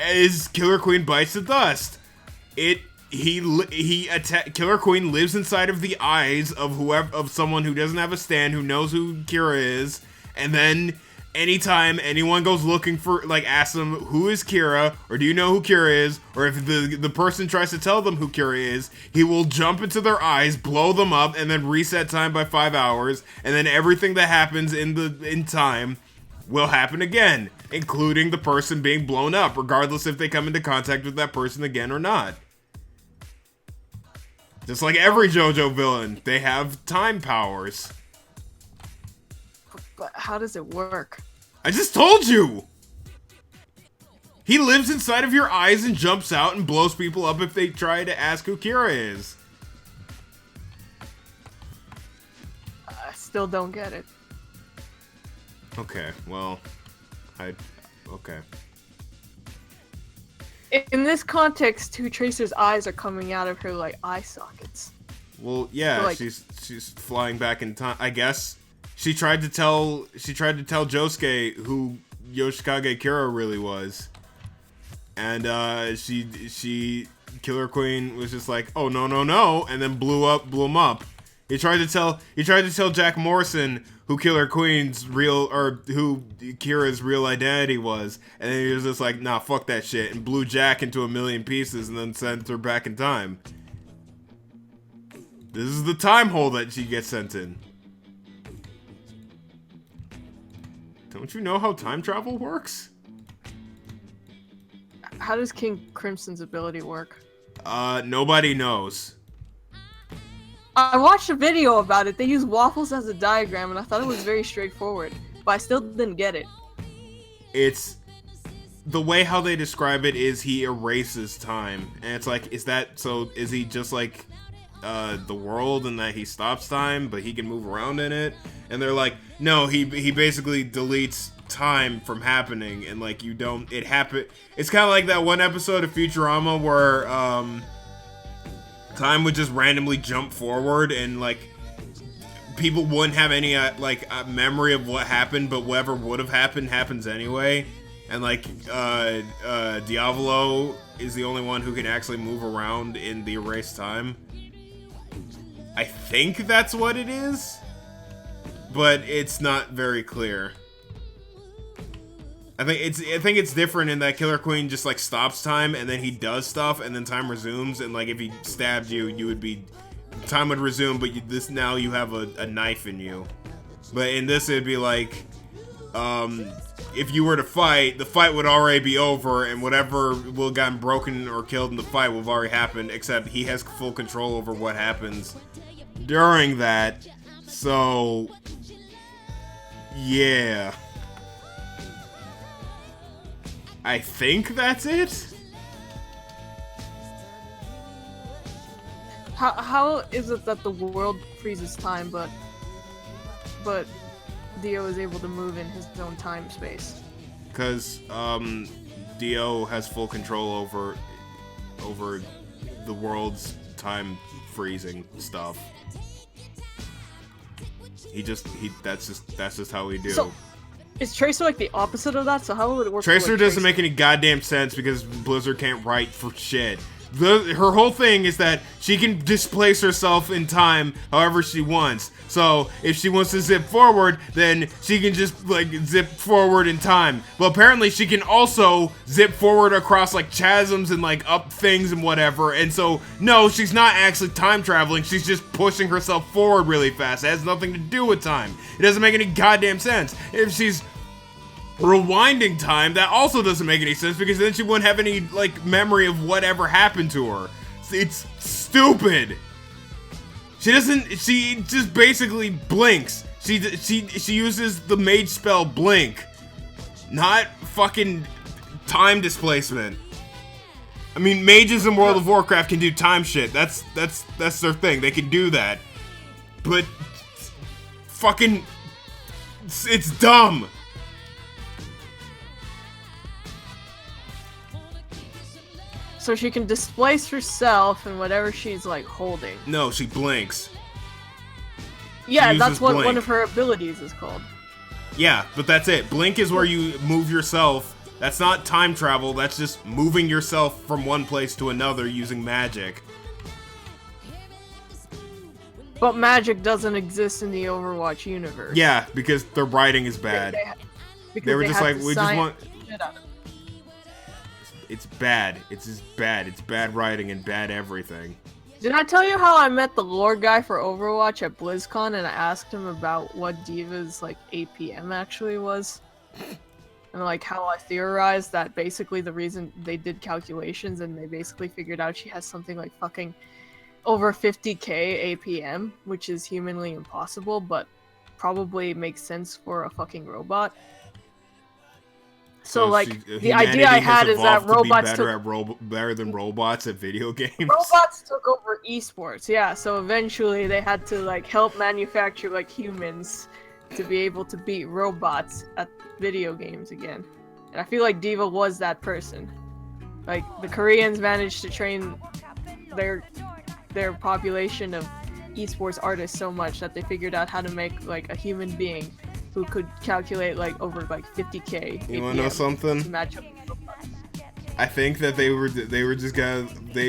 is Killer Queen bites the dust. Killer Queen lives inside of the eyes of someone who doesn't have a stand, who knows who Kira is, and then anytime anyone goes looking for, like, asks them, who is Kira, or do you know who Kira is, or if the person tries to tell them who Kira is, he will jump into their eyes, blow them up, and then reset time by 5 hours, and then everything that happens in time will happen again, including the person being blown up, regardless if they come into contact with that person again or not. Just like every JoJo villain, they have time powers. But how does it work? I just told you! He lives inside of your eyes and jumps out and blows people up if they try to ask who Kira is. I still don't get it. Okay, well, okay. In this context, Two Tracer's eyes are coming out of her, like, eye sockets. Well, yeah, like, she's flying back in time. I guess she tried to tell Josuke who Yoshikage Kira really was, and Killer Queen was just like, oh no, and then blew him up. He tried to tell Jack Morrison who Killer Queen's who Kira's real identity was, and then he was just like, nah, fuck that shit, and blew Jack into a million pieces and then sent her back in time. This is the time hole that she gets sent in. Don't you know how time travel works? How does King Crimson's ability work? Nobody knows. I watched a video about it. They use waffles as a diagram, and I thought it was very straightforward, but I still didn't get it. It's the way how they describe it is he erases time, and it's like, is he just like the world in that he stops time, but he can move around in it? And they're like, no, he basically deletes time from happening, and like you don't, it happen. It's kind of like that one episode of Futurama where time would just randomly jump forward, and like people wouldn't have any memory of what happened, but whatever would have happened happens anyway. And like Diavolo is the only one who can actually move around in the erased time. I think that's what it is, but it's not very clear. I think it's different in that Killer Queen just like stops time, and then he does stuff, and then time resumes. And like if he stabbed you, time would resume, but now you have a knife in you. But in this, it'd be like, if you were to fight, the fight would already be over, and whatever will have gotten broken or killed in the fight will have already happened. Except he has full control over what happens during that. So, yeah. I think that's it? How is it that the world freezes time, but Dio is able to move in his own time space? Because Dio has full control over the world's time freezing stuff. That's just how we do. So, is Tracer like the opposite of that? So how would it work? Tracer doesn't make any goddamn sense because Blizzard can't write for shit. Her whole thing is that she can displace herself in time however she wants. So if she wants to zip forward, then she can just like zip forward in time. But apparently she can also zip forward across like chasms and like up things and whatever. And so no, she's not actually time traveling. She's just pushing herself forward really fast. It has nothing to do with time. It doesn't make any goddamn sense. If she's rewinding time, that also doesn't make any sense because then she wouldn't have any like memory of whatever happened to her. It's stupid. She doesn't. She just basically blinks. She uses the mage spell blink, not fucking time displacement. I mean, mages in World of Warcraft can do time shit. That's their thing. They can do that. But fucking, it's dumb. So she can displace herself and whatever she's like holding. No, she blinks. Yeah, She that's uses what blink. one of her abilities is called. Yeah, but that's it. Blink is where you move yourself. That's not time travel. That's just moving yourself from one place to another using magic. But magic doesn't exist in the Overwatch universe. Yeah, because their writing is bad. They were just like, we just want. It's bad. It's just bad. It's bad writing and bad everything. Did I tell you how I met the lore guy for Overwatch at BlizzCon and I asked him about what Diva's like APM actually was? And like how I theorized that basically the reason they did calculations and they basically figured out she has something like fucking over 50k APM, which is humanly impossible, but probably makes sense for a fucking robot. So like the idea I had is that robots better than robots at video games. Robots took over esports, yeah. So eventually they had to like help manufacture like humans to be able to beat robots at video games again. And I feel like Diva was that person. Like the Koreans managed to train their population of esports artists so much that they figured out how to make like a human being who could calculate like over like 50k. You wanna know something? To match up with robots. I think that they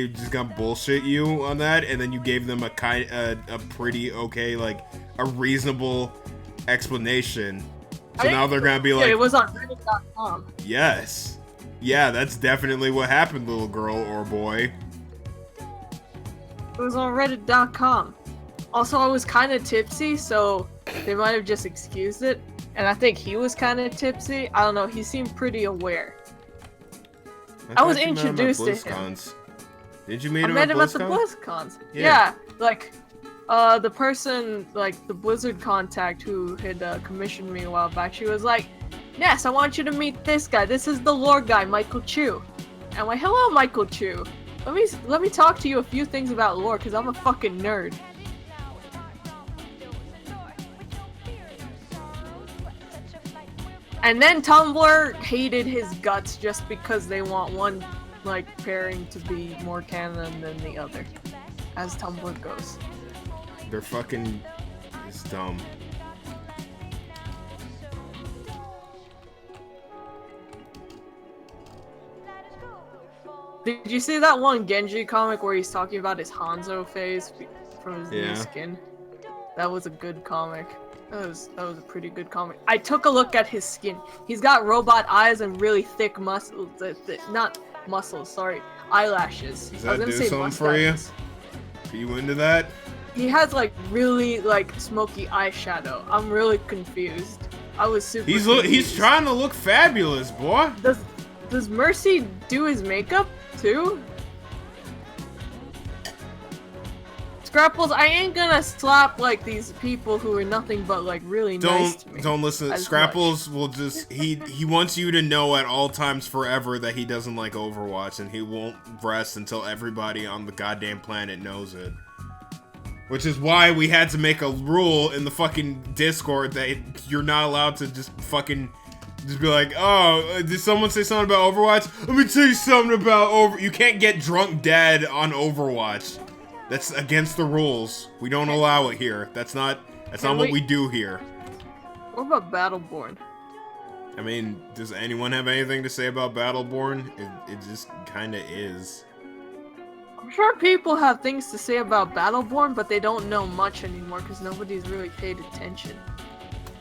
just gonna bullshit you on that, and then you gave them a pretty okay, like a reasonable explanation. So now they're gonna be like, it was on Reddit.com. Yes, yeah, that's definitely what happened, little girl or boy. It was on Reddit.com. Also, I was kind of tipsy, so they might have just excused it. And I think he was kind of tipsy. I don't know. He seemed pretty aware. I was introduced to him. Did you meet him I met at him at the BlizzCon? BlizzCons. Yeah. Yeah, like, the person, like, the Blizzard contact who had commissioned me a while back, she was like, Ness, I want you to meet this guy. This is the lore guy, Michael Chu. And I'm like, hello, Michael Chu. Let me talk to you a few things about lore, because I'm a fucking nerd. And then Tumblr hated his guts just because they want one, like, pairing to be more canon than the other. As Tumblr goes. They're fucking... It's dumb. Did you see that one Genji comic where he's talking about his Hanzo phase from his new skin? That was a good comic. That was a pretty good comic. I took a look at his skin. He's got robot eyes and really thick muscles. Not muscles, sorry. Eyelashes. Does that do something for you? Are you into that? He has like really like smoky eyeshadow. I'm really confused. I was super confused. He's trying to look fabulous, boy. Does Mercy do his makeup too? Scrapples, I ain't gonna slap like these people who are nothing but like really nice to me. Don't listen. Scrapples will just he wants you to know at all times forever that he doesn't like Overwatch, and he won't rest until everybody on the goddamn planet knows it. Which is why we had to make a rule in the fucking Discord that you're not allowed to just fucking just be like, oh, did someone say something about Overwatch? Let me tell you something about You can't get drunk dead on Overwatch. That's against the rules. We don't allow it here. That's not what we do here. What about Battleborn? I mean, does anyone have anything to say about Battleborn? It just kinda is. I'm sure people have things to say about Battleborn, but they don't know much anymore because nobody's really paid attention.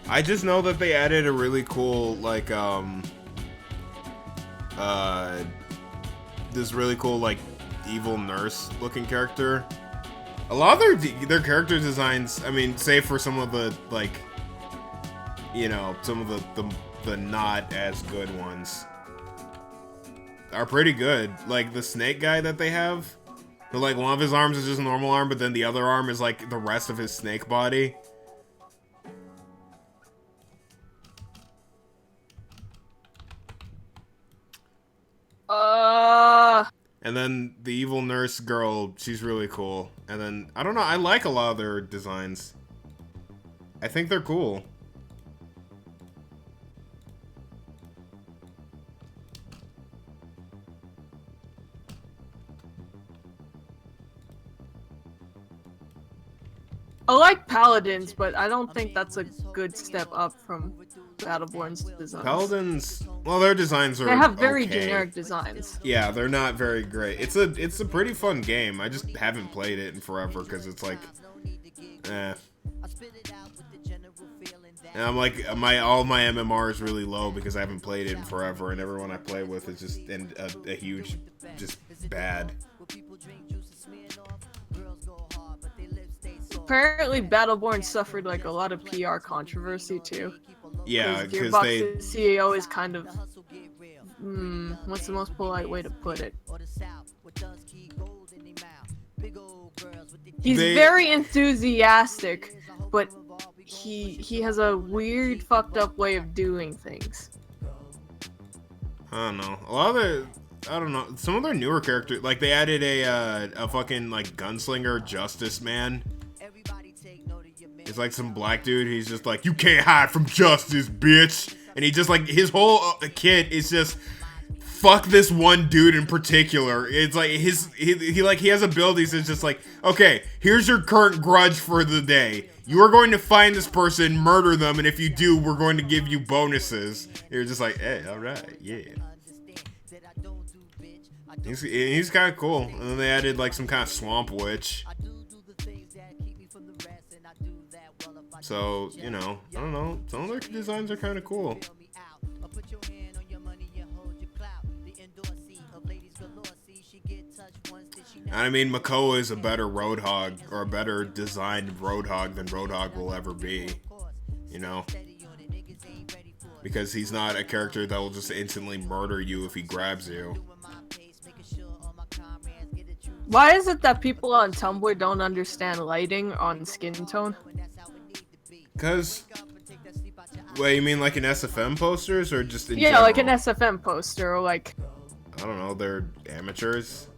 I just know that they added a really cool, like, this really cool, like, evil nurse looking character. A lot of their character designs, I mean, save for some of the, like, you know, some of the not as good ones, are pretty good. Like the snake guy that they have, But like one of his arms is just a normal arm, but then the other arm is like the rest of his snake body. And then the evil nurse girl, she's really cool. And then, I don't know, I like a lot of their designs. I think they're cool. I like Paladins, but I don't think that's a good step up from Battleborn's designs. Paladins, well, their designs are They have very okay. generic designs. Yeah, they're not very great. It's a pretty fun game. I just haven't played it in forever because it's like, eh. And I'm like, all my MMR is really low because I haven't played it in forever, and everyone I play with is just a huge, just bad. Apparently, Battleborn suffered like a lot of PR controversy too. Yeah, because Gearbox's CEO is kind of, what's the most polite way to put it? He's very enthusiastic, but he has a weird, fucked up way of doing things. I don't know. A lot of the, I don't know. Some of their newer characters, like they added a fucking like gunslinger justice man. It's like some black dude. He's just like, you can't hide from justice, bitch. And he just like, his whole kit is just, fuck this one dude in particular. It's like he has abilities. It's just like, okay, here's your current grudge for the day. You are going to find this person, murder them, and if you do, we're going to give you bonuses. You're just like, hey, all right, yeah. He's kind of cool. And then they added like some kind of swamp witch. So, you know, I don't know. Some of their designs are kind of cool. I mean, Makoa is a better Roadhog, or a better designed Roadhog than Roadhog will ever be. You know? Because he's not a character that will just instantly murder you if he grabs you. Why is it that people on Tumblr don't understand lighting on skin tone? Because, wait, you mean like in SFM posters or just in Yeah, general? like an SFM poster, or like... I don't know, they're amateurs.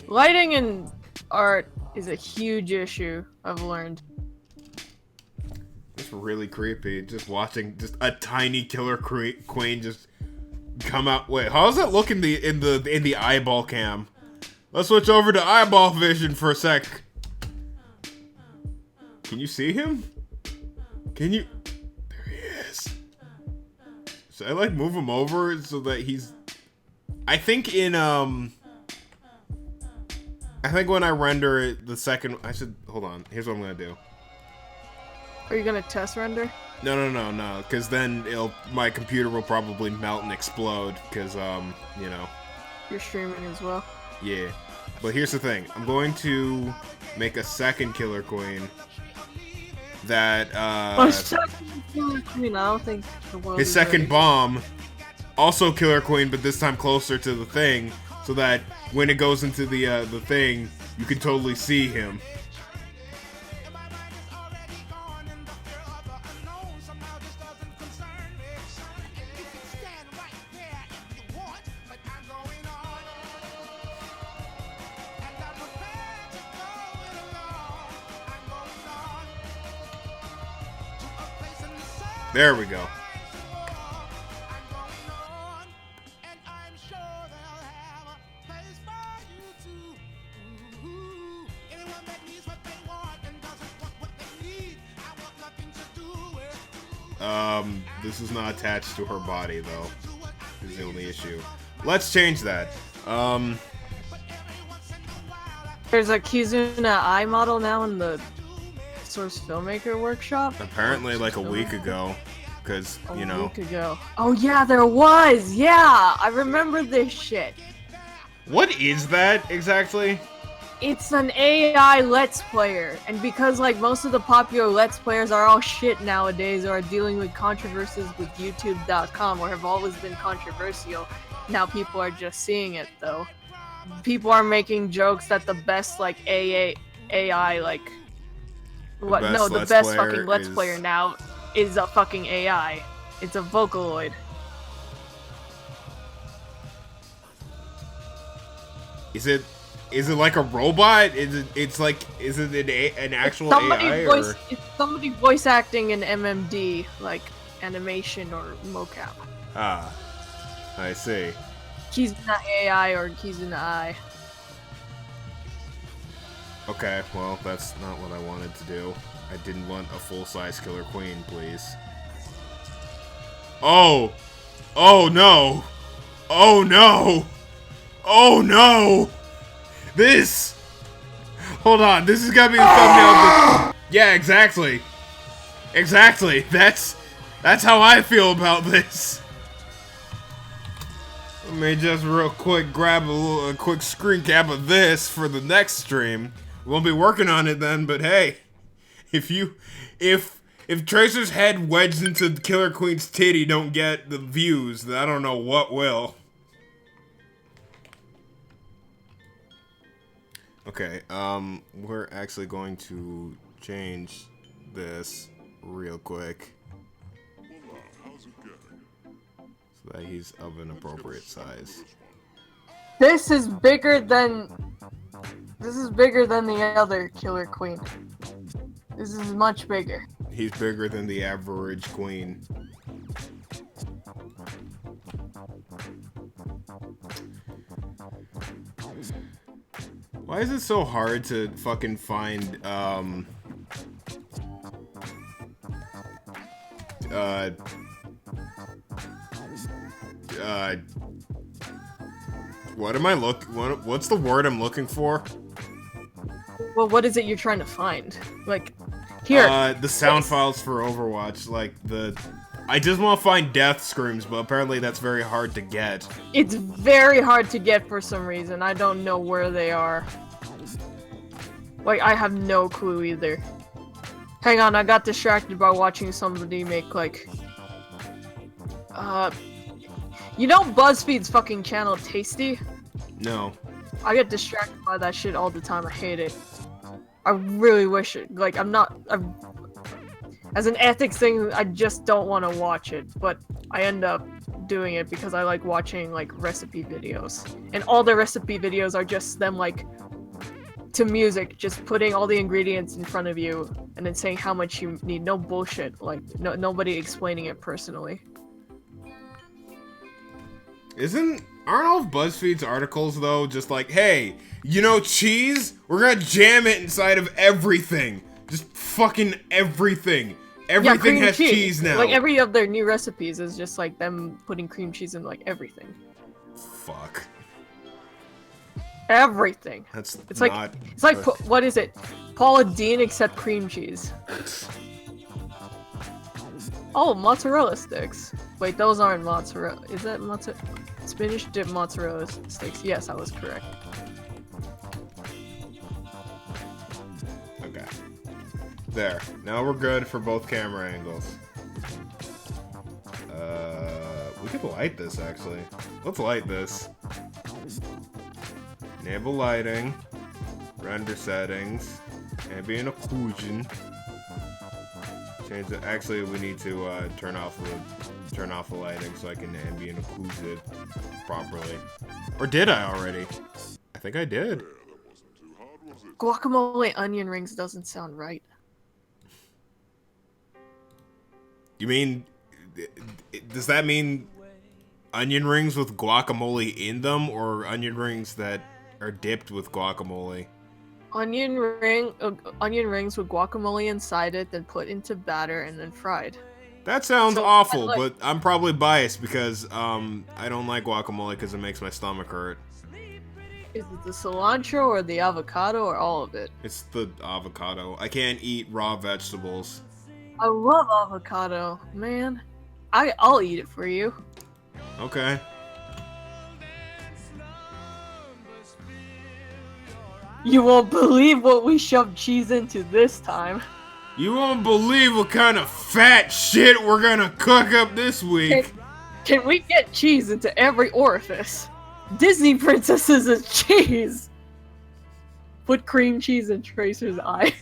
Lighting in art is a huge issue, I've learned. It's really creepy, just watching just a tiny killer queen just come out. Wait, how does that look in the eyeball cam? Let's switch over to eyeball vision for a sec. Can you see him? Can you? There he is. Should I like move him over so that he's? I think when I render it the second, I should hold on. Here's what I'm gonna do. Are you gonna test render? No, because then my computer will probably melt and explode, because, you know. You're streaming as well? Yeah. But here's the thing. I'm going to make a second Killer Queen that, second Killer Queen, I don't think the world his is second ready. bomb, also Killer Queen, but this time closer to the thing, so that when it goes into the thing, you can totally see him. There we go. This is not attached to her body, though. Is the only issue. Let's change that. There's a Kizuna Eye model now in the Source Filmmaker Workshop. Apparently, like a week ago, because you know. A week ago. Oh yeah, there was. Yeah, I remember this shit. What is that exactly? It's an AI Let's Player, and because like most of the popular Let's Players are all shit nowadays, or are dealing with controversies with YouTube.com, or have always been controversial, now people are just seeing it though. People are making jokes that the best like AI like what? No, the best fucking Let's Player now is a fucking AI. It's a Vocaloid. Is it like a robot? Is it an actual AI? It's somebody voice acting in MMD, like animation or mocap. Ah, I see. He's not AI or he's an I. Okay, well, that's not what I wanted to do. I didn't want a full-size Killer Queen, please. Oh! Oh no! Oh no! Oh no! This! Hold on, this is gonna be the thumbnail. Yeah, exactly. Exactly. That's how I feel about this. Let me just real quick grab a quick screen cap of this for the next stream. We won't be working on it then, but hey, if Tracer's head wedged into Killer Queen's titty don't get the views, then I don't know what will. Okay, we're actually going to change this real quick so that he's of an appropriate size. This is bigger than the other Killer Queen. This is much bigger. He's bigger than the average queen. Why is it so hard to fucking find, what's the word I'm looking for? Well, what is it you're trying to find? Like, here. The sound files for Overwatch, like I just want to find death screams, but apparently that's very hard to get. It's very hard to get for some reason. I don't know where they are. Like, I have no clue either. Hang on, I got distracted by watching somebody make, like... You know BuzzFeed's fucking channel, Tasty? No. I get distracted by that shit all the time. I hate it. I really wish it. Like, as an ethics thing, I just don't want to watch it, but I end up doing it because I like watching, like, recipe videos. And all the recipe videos are just them, like, to music, just putting all the ingredients in front of you and then saying how much you need. No bullshit. Like, nobody explaining it personally. Aren't all of BuzzFeed's articles, though, just like, hey, you know cheese? We're gonna jam it inside of everything. Just fucking everything. Everything has cheese now. Like, every of their new recipes is just, like, them putting cream cheese in, like, everything. Fuck. Everything. It's like what is it? Paula Deen except cream cheese. Oh, mozzarella sticks. Wait, those aren't mozzarella. Is that mozzarella? Spinach dip mozzarella sticks. Yes, I was correct. Okay. There. Now we're good for both camera angles. We could light this, actually. Let's light this. Enable lighting. Render settings. Ambient occlusion. Change the... Actually, we need to, turn off the lighting so I can ambient occlude it properly. Or did I already? I think I did. Guacamole onion rings doesn't sound right. You mean... Does that mean onion rings with guacamole in them, or onion rings that are dipped with guacamole? Onion rings with guacamole inside it, then put into batter and then fried. That sounds awful, but I'm probably biased because I don't like guacamole because it makes my stomach hurt. Is it the cilantro or the avocado or all of it? It's the avocado. I can't eat raw vegetables. I love avocado, man. I'll eat it for you. Okay. You won't believe what we shoved cheese into this time. You won't believe what kind of fat shit we're gonna cook up this week. Can we get cheese into every orifice? Disney princesses is cheese! Put cream cheese in Tracer's eye.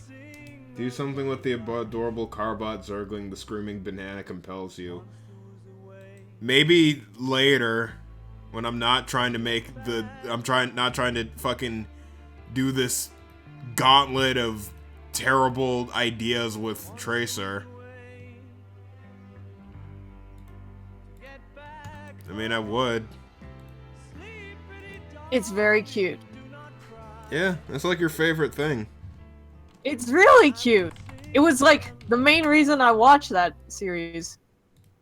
Do something with the adorable Carbot Zergling. The screaming banana compels you. Maybe later, when I'm not trying to make the... not trying to fucking do this gauntlet of terrible ideas with Tracer. I mean, I would. It's very cute. Yeah, that's like your favorite thing. It's really cute. It was like the main reason I watched that series.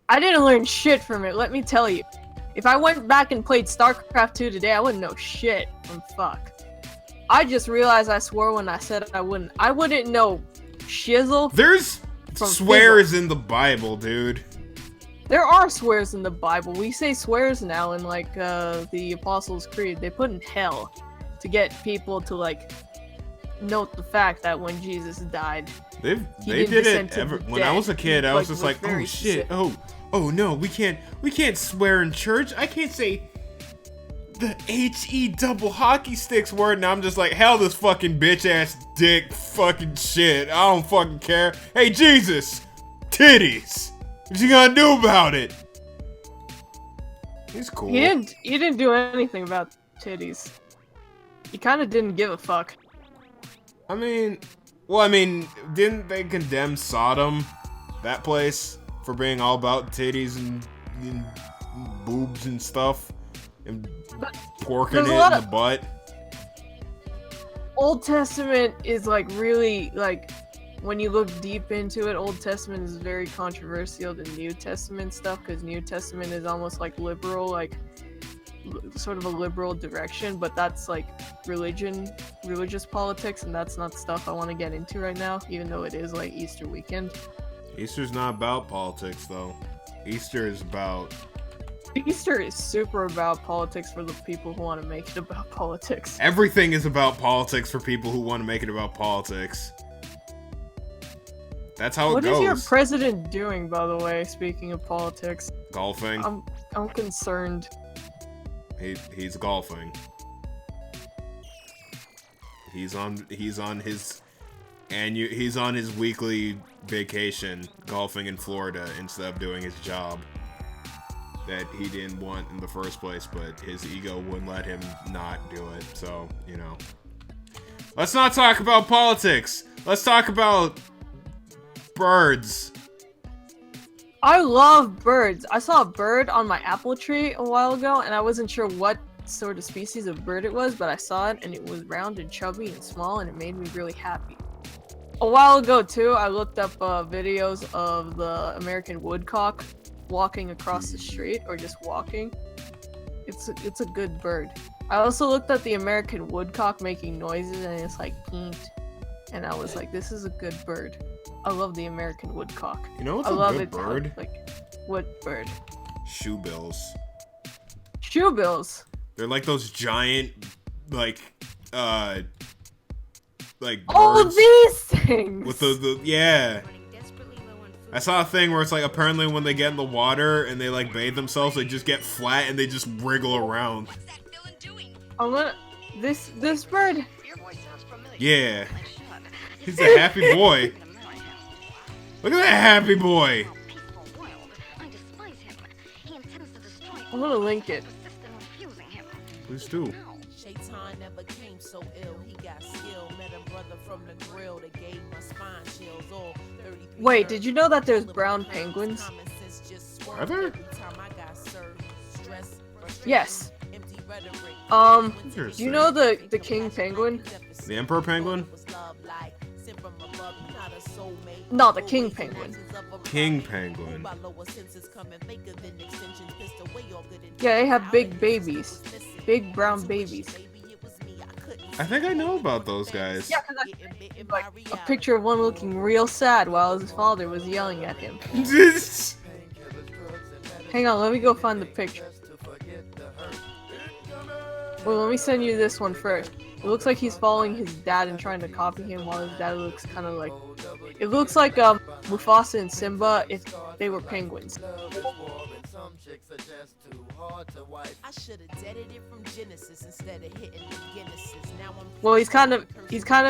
I didn't learn shit from it, let me tell you. If I went back and played StarCraft 2 today, I wouldn't know shit from fuck. I just realized I swore when I said I wouldn't. I wouldn't know shizzle. There's from swears fizzle. in the Bible, dude. There are swears in the Bible. We say swears now in like the Apostles' Creed. They put in hell to get people to like note the fact that when Jesus died, They did it ever. When I was a kid, I was just like, oh shit, oh no, we can't swear in church. I can't say the HE double hockey sticks word. And I'm just like, hell, this fucking bitch ass dick fucking shit. I don't fucking care. Hey Jesus, titties. What you gonna do about it? He's cool. He didn't do anything about titties. He kind of didn't give a fuck. I mean, didn't they condemn Sodom, that place, for being all about titties and boobs and stuff, and porking it in the butt? Old Testament is like really like, when you look deep into it, Old Testament is very controversial than New Testament stuff, because New Testament is almost like liberal, like sort of a liberal direction, but that's like religious politics, and that's not stuff I want to get into right now, even though it is like Easter weekend. Easter's not about politics, though. Easter is super about politics for the people who want to make it about politics. Everything is about politics for people who want to make it about politics. That's how it goes. What is your president doing, by the way, speaking of politics? Golfing. I'm concerned. He's golfing. He's on his weekly vacation golfing in Florida instead of doing his job that he didn't want in the first place, but his ego wouldn't let him not do it. So, you know. Let's not talk about politics. Let's talk about birds. I love birds. I saw a bird on my apple tree a while ago, and I wasn't sure what sort of species of bird it was, but I saw it, and it was round and chubby and small, and it made me really happy. A while ago, too, I looked up videos of the American woodcock walking across the street, or just walking. It's a good bird. I also looked at the American woodcock making noises, and it's like, and I was like, this is a good bird. I love the American woodcock. You know what's a good bird? Like, what bird? Shoebills. Shoebills? They're like those giant, like all birds these things! with the yeah. I saw a thing where it's like apparently when they get in the water and they like bathe themselves, they just get flat and they just wriggle around. I'm gonna this bird. Yeah, he's a happy boy. Look at that happy boy. I'm gonna link it. Please do. Wait, did you know that there's brown penguins? Are there? Yes. Do you know the king penguin? The emperor penguin? No, the king penguin. King penguin. Yeah, they have big babies. Big brown babies. I think I know about those guys. Yeah, because like a picture of one looking real sad while his father was yelling at him. Hang on, let me go find the picture. Well, let me send you this one first. It looks like he's following his dad and trying to copy him, while his dad looks kind of like... It looks like Mufasa and Simba if they were penguins. I should have deaded it from Genesis instead of hitting the Guinnesses. Now I'm Well, he's kind of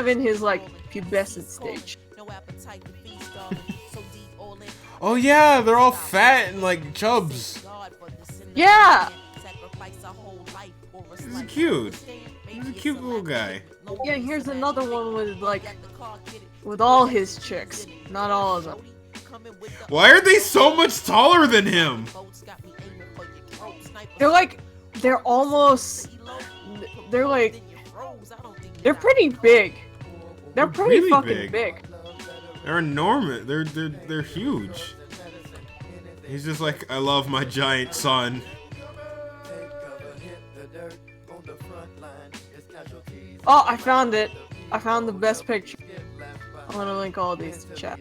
in his like pubescent stage. no appetite to feast, darling. So deep all in. Oh yeah, they're all fat and like chubs. Yeah. This is cute. He's a cute little guy. Yeah, here's another one with like with all his chicks, not all of them. Why are they so much taller than him? They're almost they're pretty big. They're pretty Really fucking big. They're enormous. They're huge. He's just like, I love my giant son. Oh, I found it. I found the best picture. I'm gonna link all these to chat.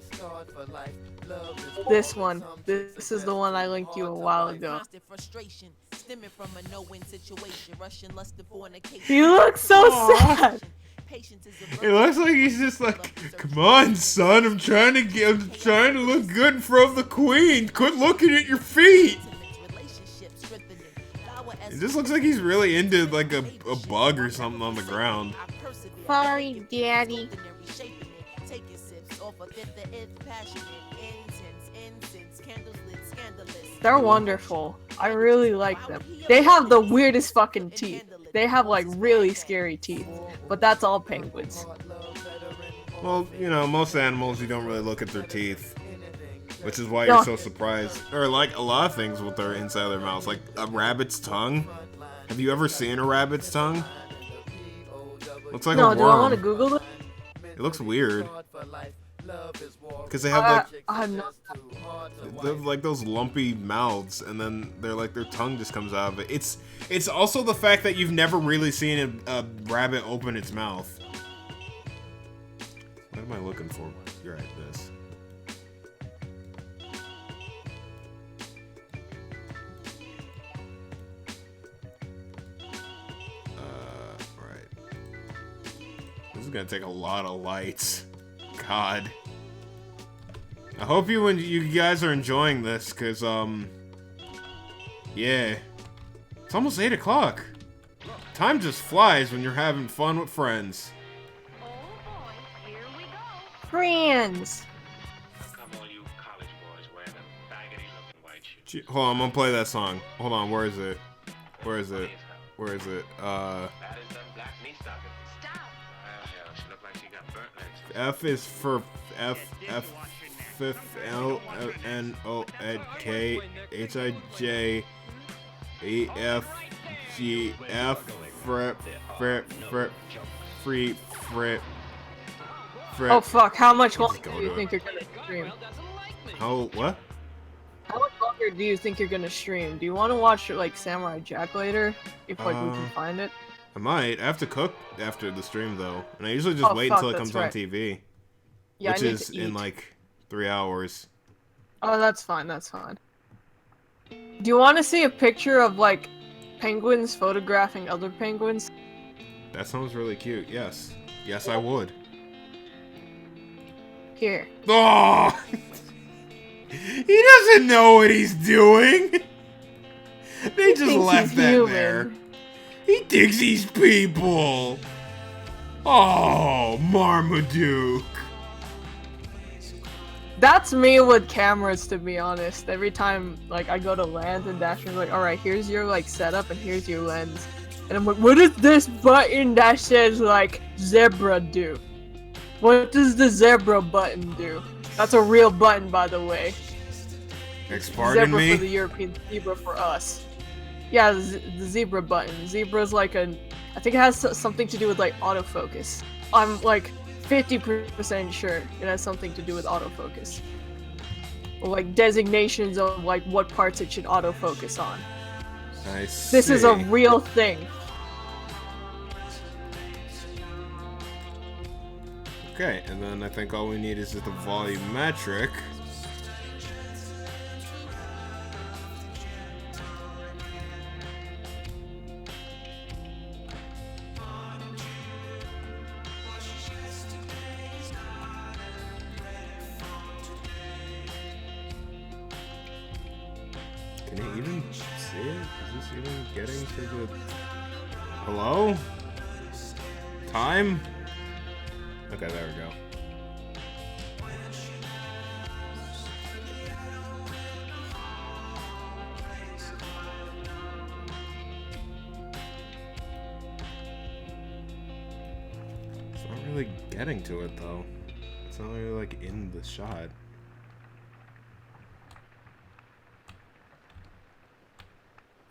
This one. This is the one I linked you a while ago. He looks so sad. It looks like he's just like, come on, son, I'm trying to look good in front of the queen. Quit looking at your feet. It just looks like he's really into like a bug or something on the ground. Sorry, Daddy. They're wonderful. I really like them. They have the weirdest fucking teeth. They have like really scary teeth. But that's all penguins. Well, you know, most animals you don't really look at their teeth. Which is why you're so surprised. Or like a lot of things with their inside of their mouths. Like a rabbit's tongue. Have you ever seen a rabbit's tongue? Looks like a worm. No, do I want to Google it? It looks weird. Because they have like those lumpy mouths, and then they're like their tongue just comes out of it. It's also the fact that you've never really seen a rabbit open its mouth. What am I looking for? You're right, this. Right. This is gonna take a lot of lights. God. I hope you guys are enjoying this, cause yeah. It's almost 8 o'clock. Time just flies when you're having fun with friends. Oh boy, here we go. Friends. Come all you college boys wearing them baggedy looking white shoes. Hold on, I'm gonna play that song. Hold on, where is it? Where is it? Where is it? That is them black meat stockings. Stop. Well, hell, she look like she got burnt legs. F is for L N O N K H I J E F G F free. Oh fuck, how much longer do you think you're gonna stream? What? How much longer do you think you're gonna stream? Do you want to watch like Samurai Jack later? If like we can find it? I might. I have to cook after the stream though. And I usually just wait until it comes on TV. Yeah, which is in like 3 hours. Oh, that's fine, that's fine. Do you want to see a picture of like penguins photographing other penguins? That sounds really cute, yes. Yes, I would. Here. Oh! He doesn't know what he's doing! They just left that human. there. He thinks he's people! Oh, Marmaduke! That's me with cameras, to be honest. Every time like I go to land and Dasher's like, alright, here's your like setup and here's your lens. And I'm like, what does this button that says like zebra do? What does the zebra button do? That's a real button, by the way. Pardon Zebra me? for the European, zebra for us. Yeah, the zebra button. Zebra's like I think it has something to do with like autofocus. I'm like 50% sure it has something to do with autofocus. Or like designations of like what parts it should autofocus on. I This see. is a real thing. Okay, and then I think all we need is just the volumetric. Can you even see it? Is this even getting to the... Hello? Time? Okay, there we go. It's not really getting to it, though. It's not really, like, in the shot.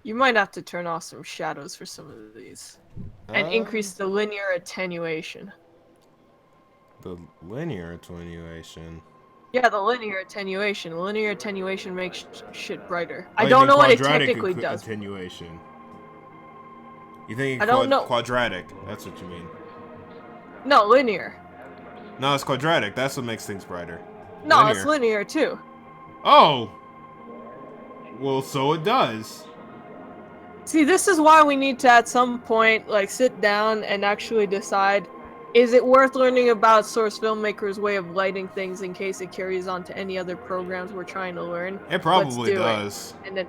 You might have to turn off some shadows for some of these. And increase the linear attenuation. The linear attenuation. Yeah, the linear attenuation. The linear attenuation makes shit brighter. Oh, I you don't mean know what it quadratic technically does. Attenuation. You think I don't know. quadratic? That's what you mean. No, linear. No, it's quadratic. That's what makes things brighter. No, Linear. it's linear too. Oh! Well, so it does. See, this is why we need to at some point, like, sit down and actually decide, is it worth learning about Source Filmmaker's way of lighting things in case it carries on to any other programs we're trying to learn? It probably does. And then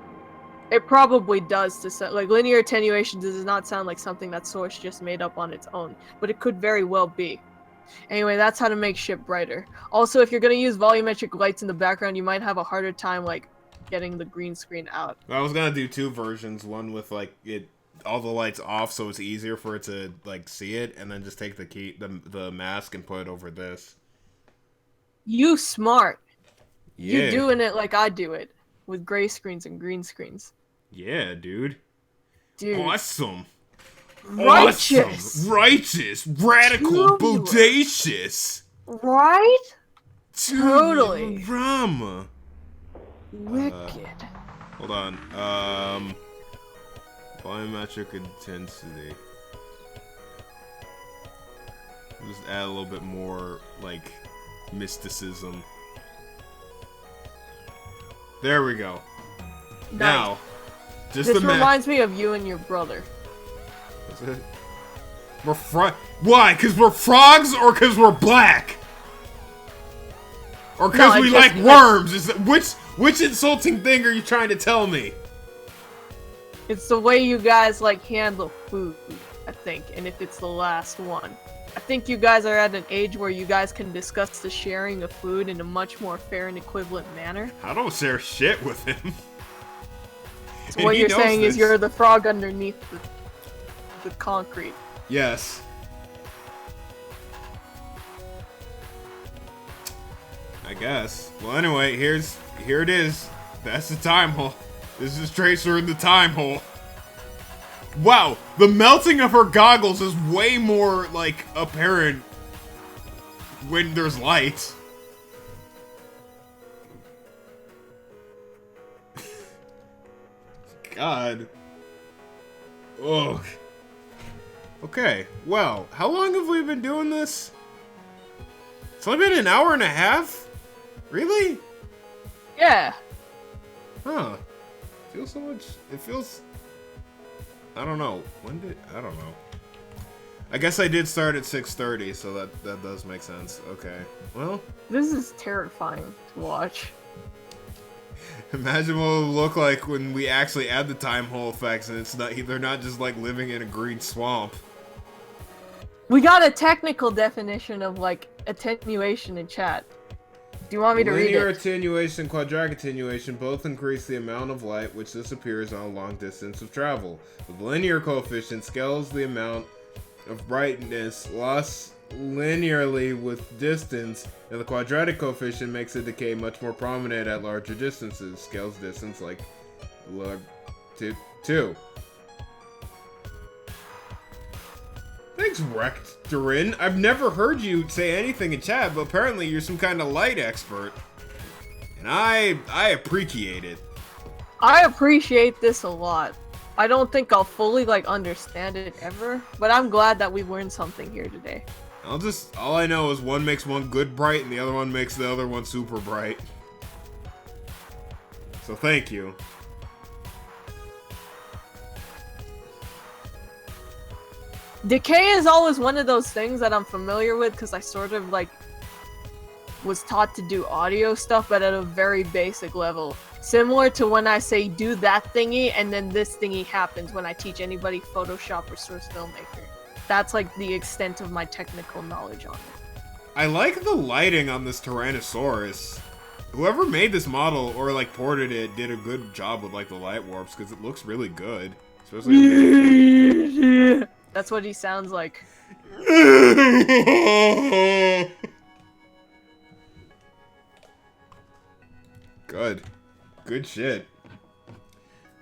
it probably does to set, like, linear attenuation does not sound like something that Source just made up on its own, but it could very well be. Anyway, that's how to make shit brighter. Also, if you're gonna use volumetric lights in the background, you might have a harder time, like, getting the green screen out. I was gonna do two versions. One with like all the lights off, so it's easier for it to like see it, and then just take the mask and put it over this. You smart. Yeah. You doing it like I do it, with gray screens and green screens. Yeah, dude. Dude. Awesome. Righteous. Awesome. Righteous. Radical. Bodacious. Right? Totally. Rama. Wicked. Hold on. Volumetric intensity. Just add a little bit more, like, mysticism. There we go. Nice. Now, just this reminds me of you and your brother. That's it. We're Why? Because we're frogs or because we're black? Or because we like worms? Is that, which insulting thing are you trying to tell me? It's the way you guys like handle food, I think, and if it's the last one. I think you guys are at an age where you guys can discuss the sharing of food in a much more fair and equivalent manner. I don't share shit with him. So what you're saying is you're the frog underneath the concrete. Yes. I guess. Well, anyway, here it is. That's the time hole. This is Tracer in the time hole. Wow, the melting of her goggles is way more, like, apparent when there's light. God. Ugh. Okay, well, how long have we been doing this? It's only been an hour and a half? Really? Yeah. Huh. Feels so much. It feels. I don't know. I don't know. I guess I did start at 6:30, so that does make sense. Okay. Well. This is terrifying to watch. Imagine what it will look like when we actually add the time hole effects, and they're not just like living in a green swamp. We got a technical definition of like attenuation in chat. Do you want me to read it? Linear attenuation and quadratic attenuation both increase the amount of light which disappears on a long distance of travel. The linear coefficient scales the amount of brightness lost linearly with distance, and the quadratic coefficient makes the decay much more prominent at larger distances. Scales distance like log 2. Thanks, Rectorin. I've never heard you say anything in chat, but apparently you're some kind of light expert. And I appreciate it. I appreciate this a lot. I don't think I'll fully, like, understand it ever, but I'm glad that we learned something here today. All I know is one makes one good bright and the other one makes the other one super bright. So thank you. Decay is always one of those things that I'm familiar with because I sort of, like, was taught to do audio stuff, but at a very basic level. Similar to when I say do that thingy and then this thingy happens when I teach anybody Photoshop or Source Filmmaker. That's like the extent of my technical knowledge on it. I like the lighting on this Tyrannosaurus. Whoever made this model or like ported it did a good job with like the light warps because it looks really good. Especially That's what he sounds like. Good. Good shit.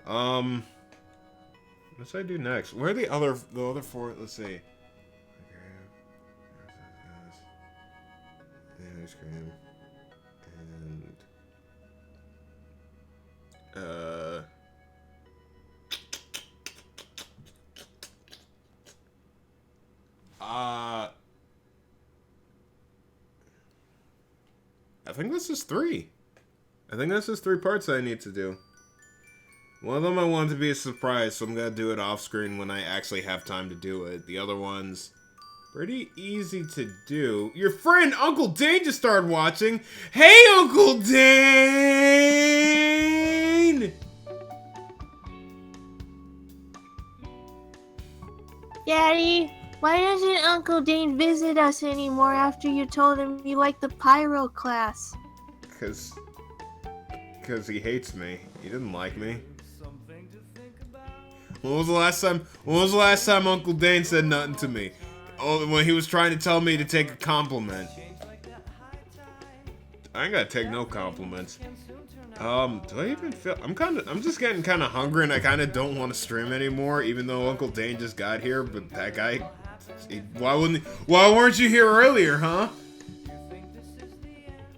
What should I do next? Where are the other four? Let's see. Ice cream. And I think this is 3. I think this is 3 parts I need to do. One of them I want to be a surprise, so I'm gonna do it off screen when I actually have time to do it. The other one's pretty easy to do. Your friend Uncle Dane just started watching. Hey, Uncle Dane! Daddy, why doesn't Uncle Dane visit us anymore after you told him you like the pyro class? Cause he hates me. He didn't like me. When was the last time Uncle Dane said nothing to me? Oh, when he was trying to tell me to take a compliment. I ain't gotta take no compliments. Do I even feel... I'm just getting kind of hungry and I kind of don't want to stream anymore, even though Uncle Dane just got here, but that guy... why weren't you here earlier, huh?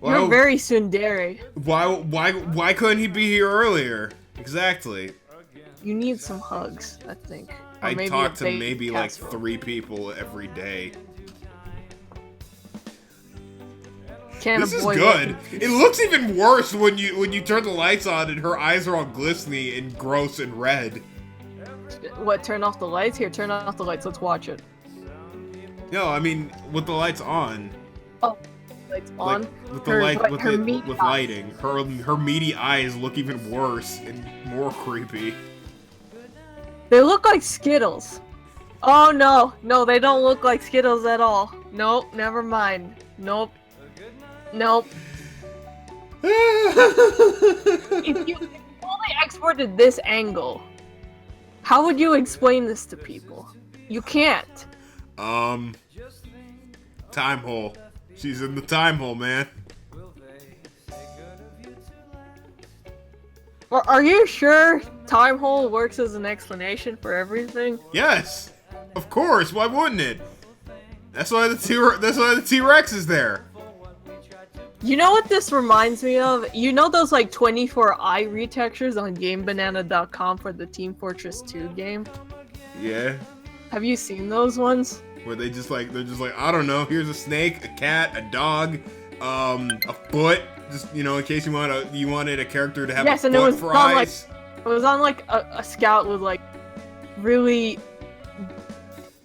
You're very tsundere. Why couldn't he be here earlier? Exactly. You need some hugs, I think. I talk to maybe like 3 people every day. This is good. It looks even worse when you turn the lights on and her eyes are all glistening and gross and red. What, turn off the lights? Here, turn off the lights. Let's watch it. No, I mean with the lights on. Oh, lights on? Like, with lighting. Her meaty eyes look even worse and more creepy. They look like Skittles. Oh no, no, they don't look like Skittles at all. Nope, never mind. Nope. Nope. If you only exported this angle, how would you explain this to people? You can't. Time hole. She's in the time hole, man. Well, are you sure time hole works as an explanation for everything? Yes, of course. Why wouldn't it? That's why the T-Rex is there. You know what this reminds me of? You know those like 24i retextures on GameBanana.com for the Team Fortress 2 game? Yeah. Have you seen those ones? Where they're just like, I don't know, here's a snake, a cat, a dog, a foot, just, you know, in case you wanted a character to have a foot for eyes. It was on like a scout with like really,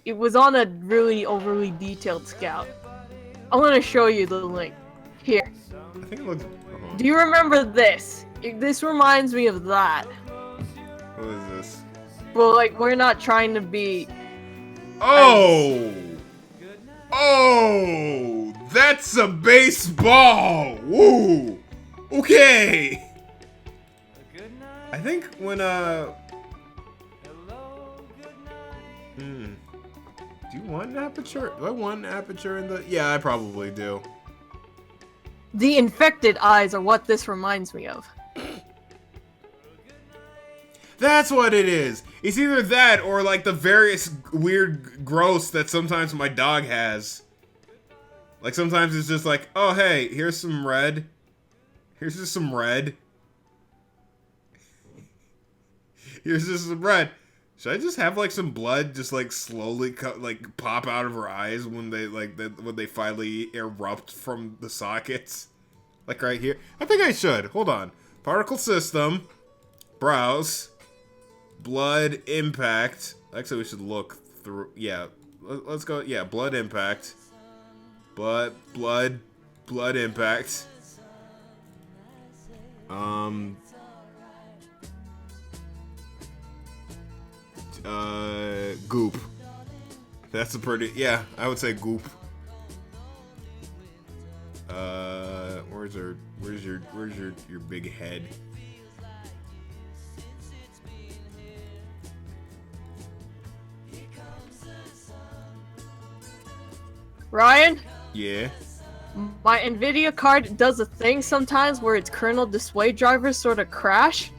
it was on a really overly detailed scout. I'm gonna show you the link. Here. I think it looks... Do you remember this? This reminds me of that. What is this? Well, like, we're not trying to be... Oh! Oh! That's a baseball! Woo! Okay! I think when, Do you want an aperture? Do I want an aperture in the... Yeah, I probably do. The infected eyes are what this reminds me of. That's what it is. It's either that or like the various weird gross that sometimes my dog has. Like sometimes it's just like, oh hey, here's some red. Here's just some red. Here's just some red. Should I just have like some blood just like slowly pop out of her eyes when they finally erupt from the sockets? Like right here? I think I should. Hold on. Particle system. Browse. Blood impact. Actually, we should look through. Yeah. Let's go. Yeah, blood impact. Blood Blood impact. Goop. That's a pretty, yeah, I would say goop. Where's your big head? Ryan, Yeah. my Nvidia card does a thing sometimes where its kernel display drivers sort of crash.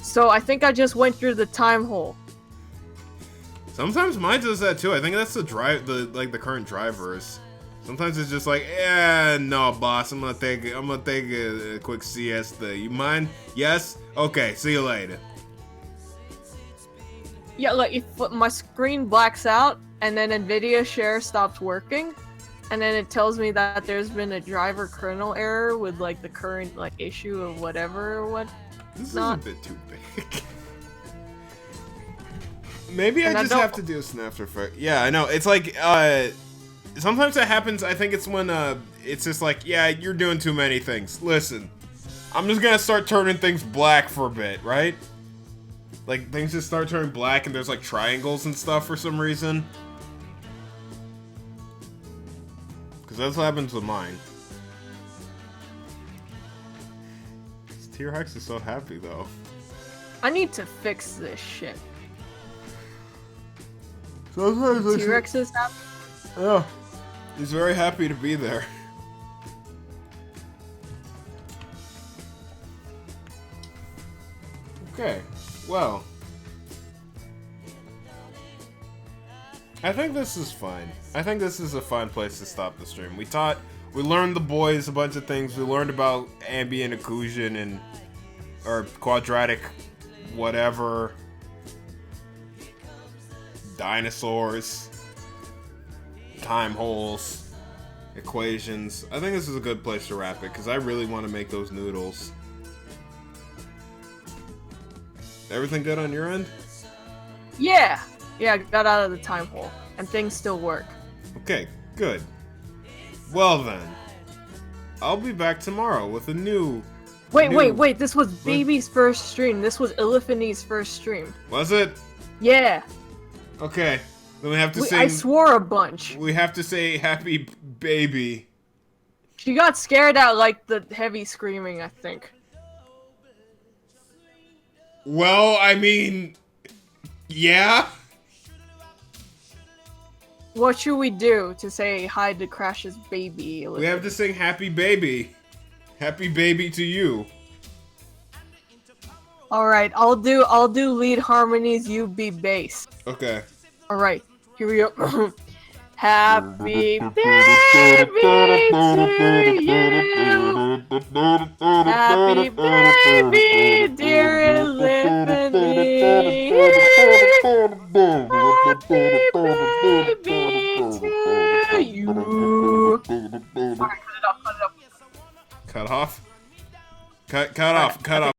So I think I just went through the time hole. Sometimes mine does that too. I think that's the current drivers. Sometimes it's just like, yeah, no, boss. I'm gonna take a quick siesta. You mind? Yes. Okay. See you later. Yeah, like if my screen blacks out and then Nvidia Share stops working, and then it tells me that there's been a driver kernel error with like the current like issue of whatever or what. This Not. is a bit too big. Maybe I just have to do a snap effect. Yeah, I know. It's like sometimes that happens. I think it's when it's just like, yeah, you're doing too many things. Listen, I'm just gonna start turning things black for a bit, right? Like things just start turning black and there's like triangles and stuff for some reason. Cause that's what happens with mine. T-Rex is so happy though. I need to fix this shit. Sometimes T-Rex is happy. Yeah, he's very happy to be there. Okay, well, I think this is fine. I think this is a fine place to stop the stream. We learned the boys a bunch of things. We learned about ambient occlusion or quadratic whatever, dinosaurs, time holes, equations. I think this is a good place to wrap it because I really want to make those noodles. Everything good on your end? Yeah, I got out of the time hole, and things still work. Okay, good. Well then, I'll be back tomorrow with a new... Wait, this was Baby's first stream. This was Elephant's first stream. Was it? Yeah. Okay, then we have to sing... I swore a bunch. We have to say happy baby. She got scared at, like, the heavy screaming, I think. Well, I mean... Yeah? What should we do to say hi to Crash's baby? We have to sing happy baby. Happy baby to you. Alright, I'll do lead harmonies, you be bass. Okay. Alright, here we go. Happy baby to you. Happy baby, dear Elephany. Happy baby to you. Alright, cut it off. Cut off? Cut off.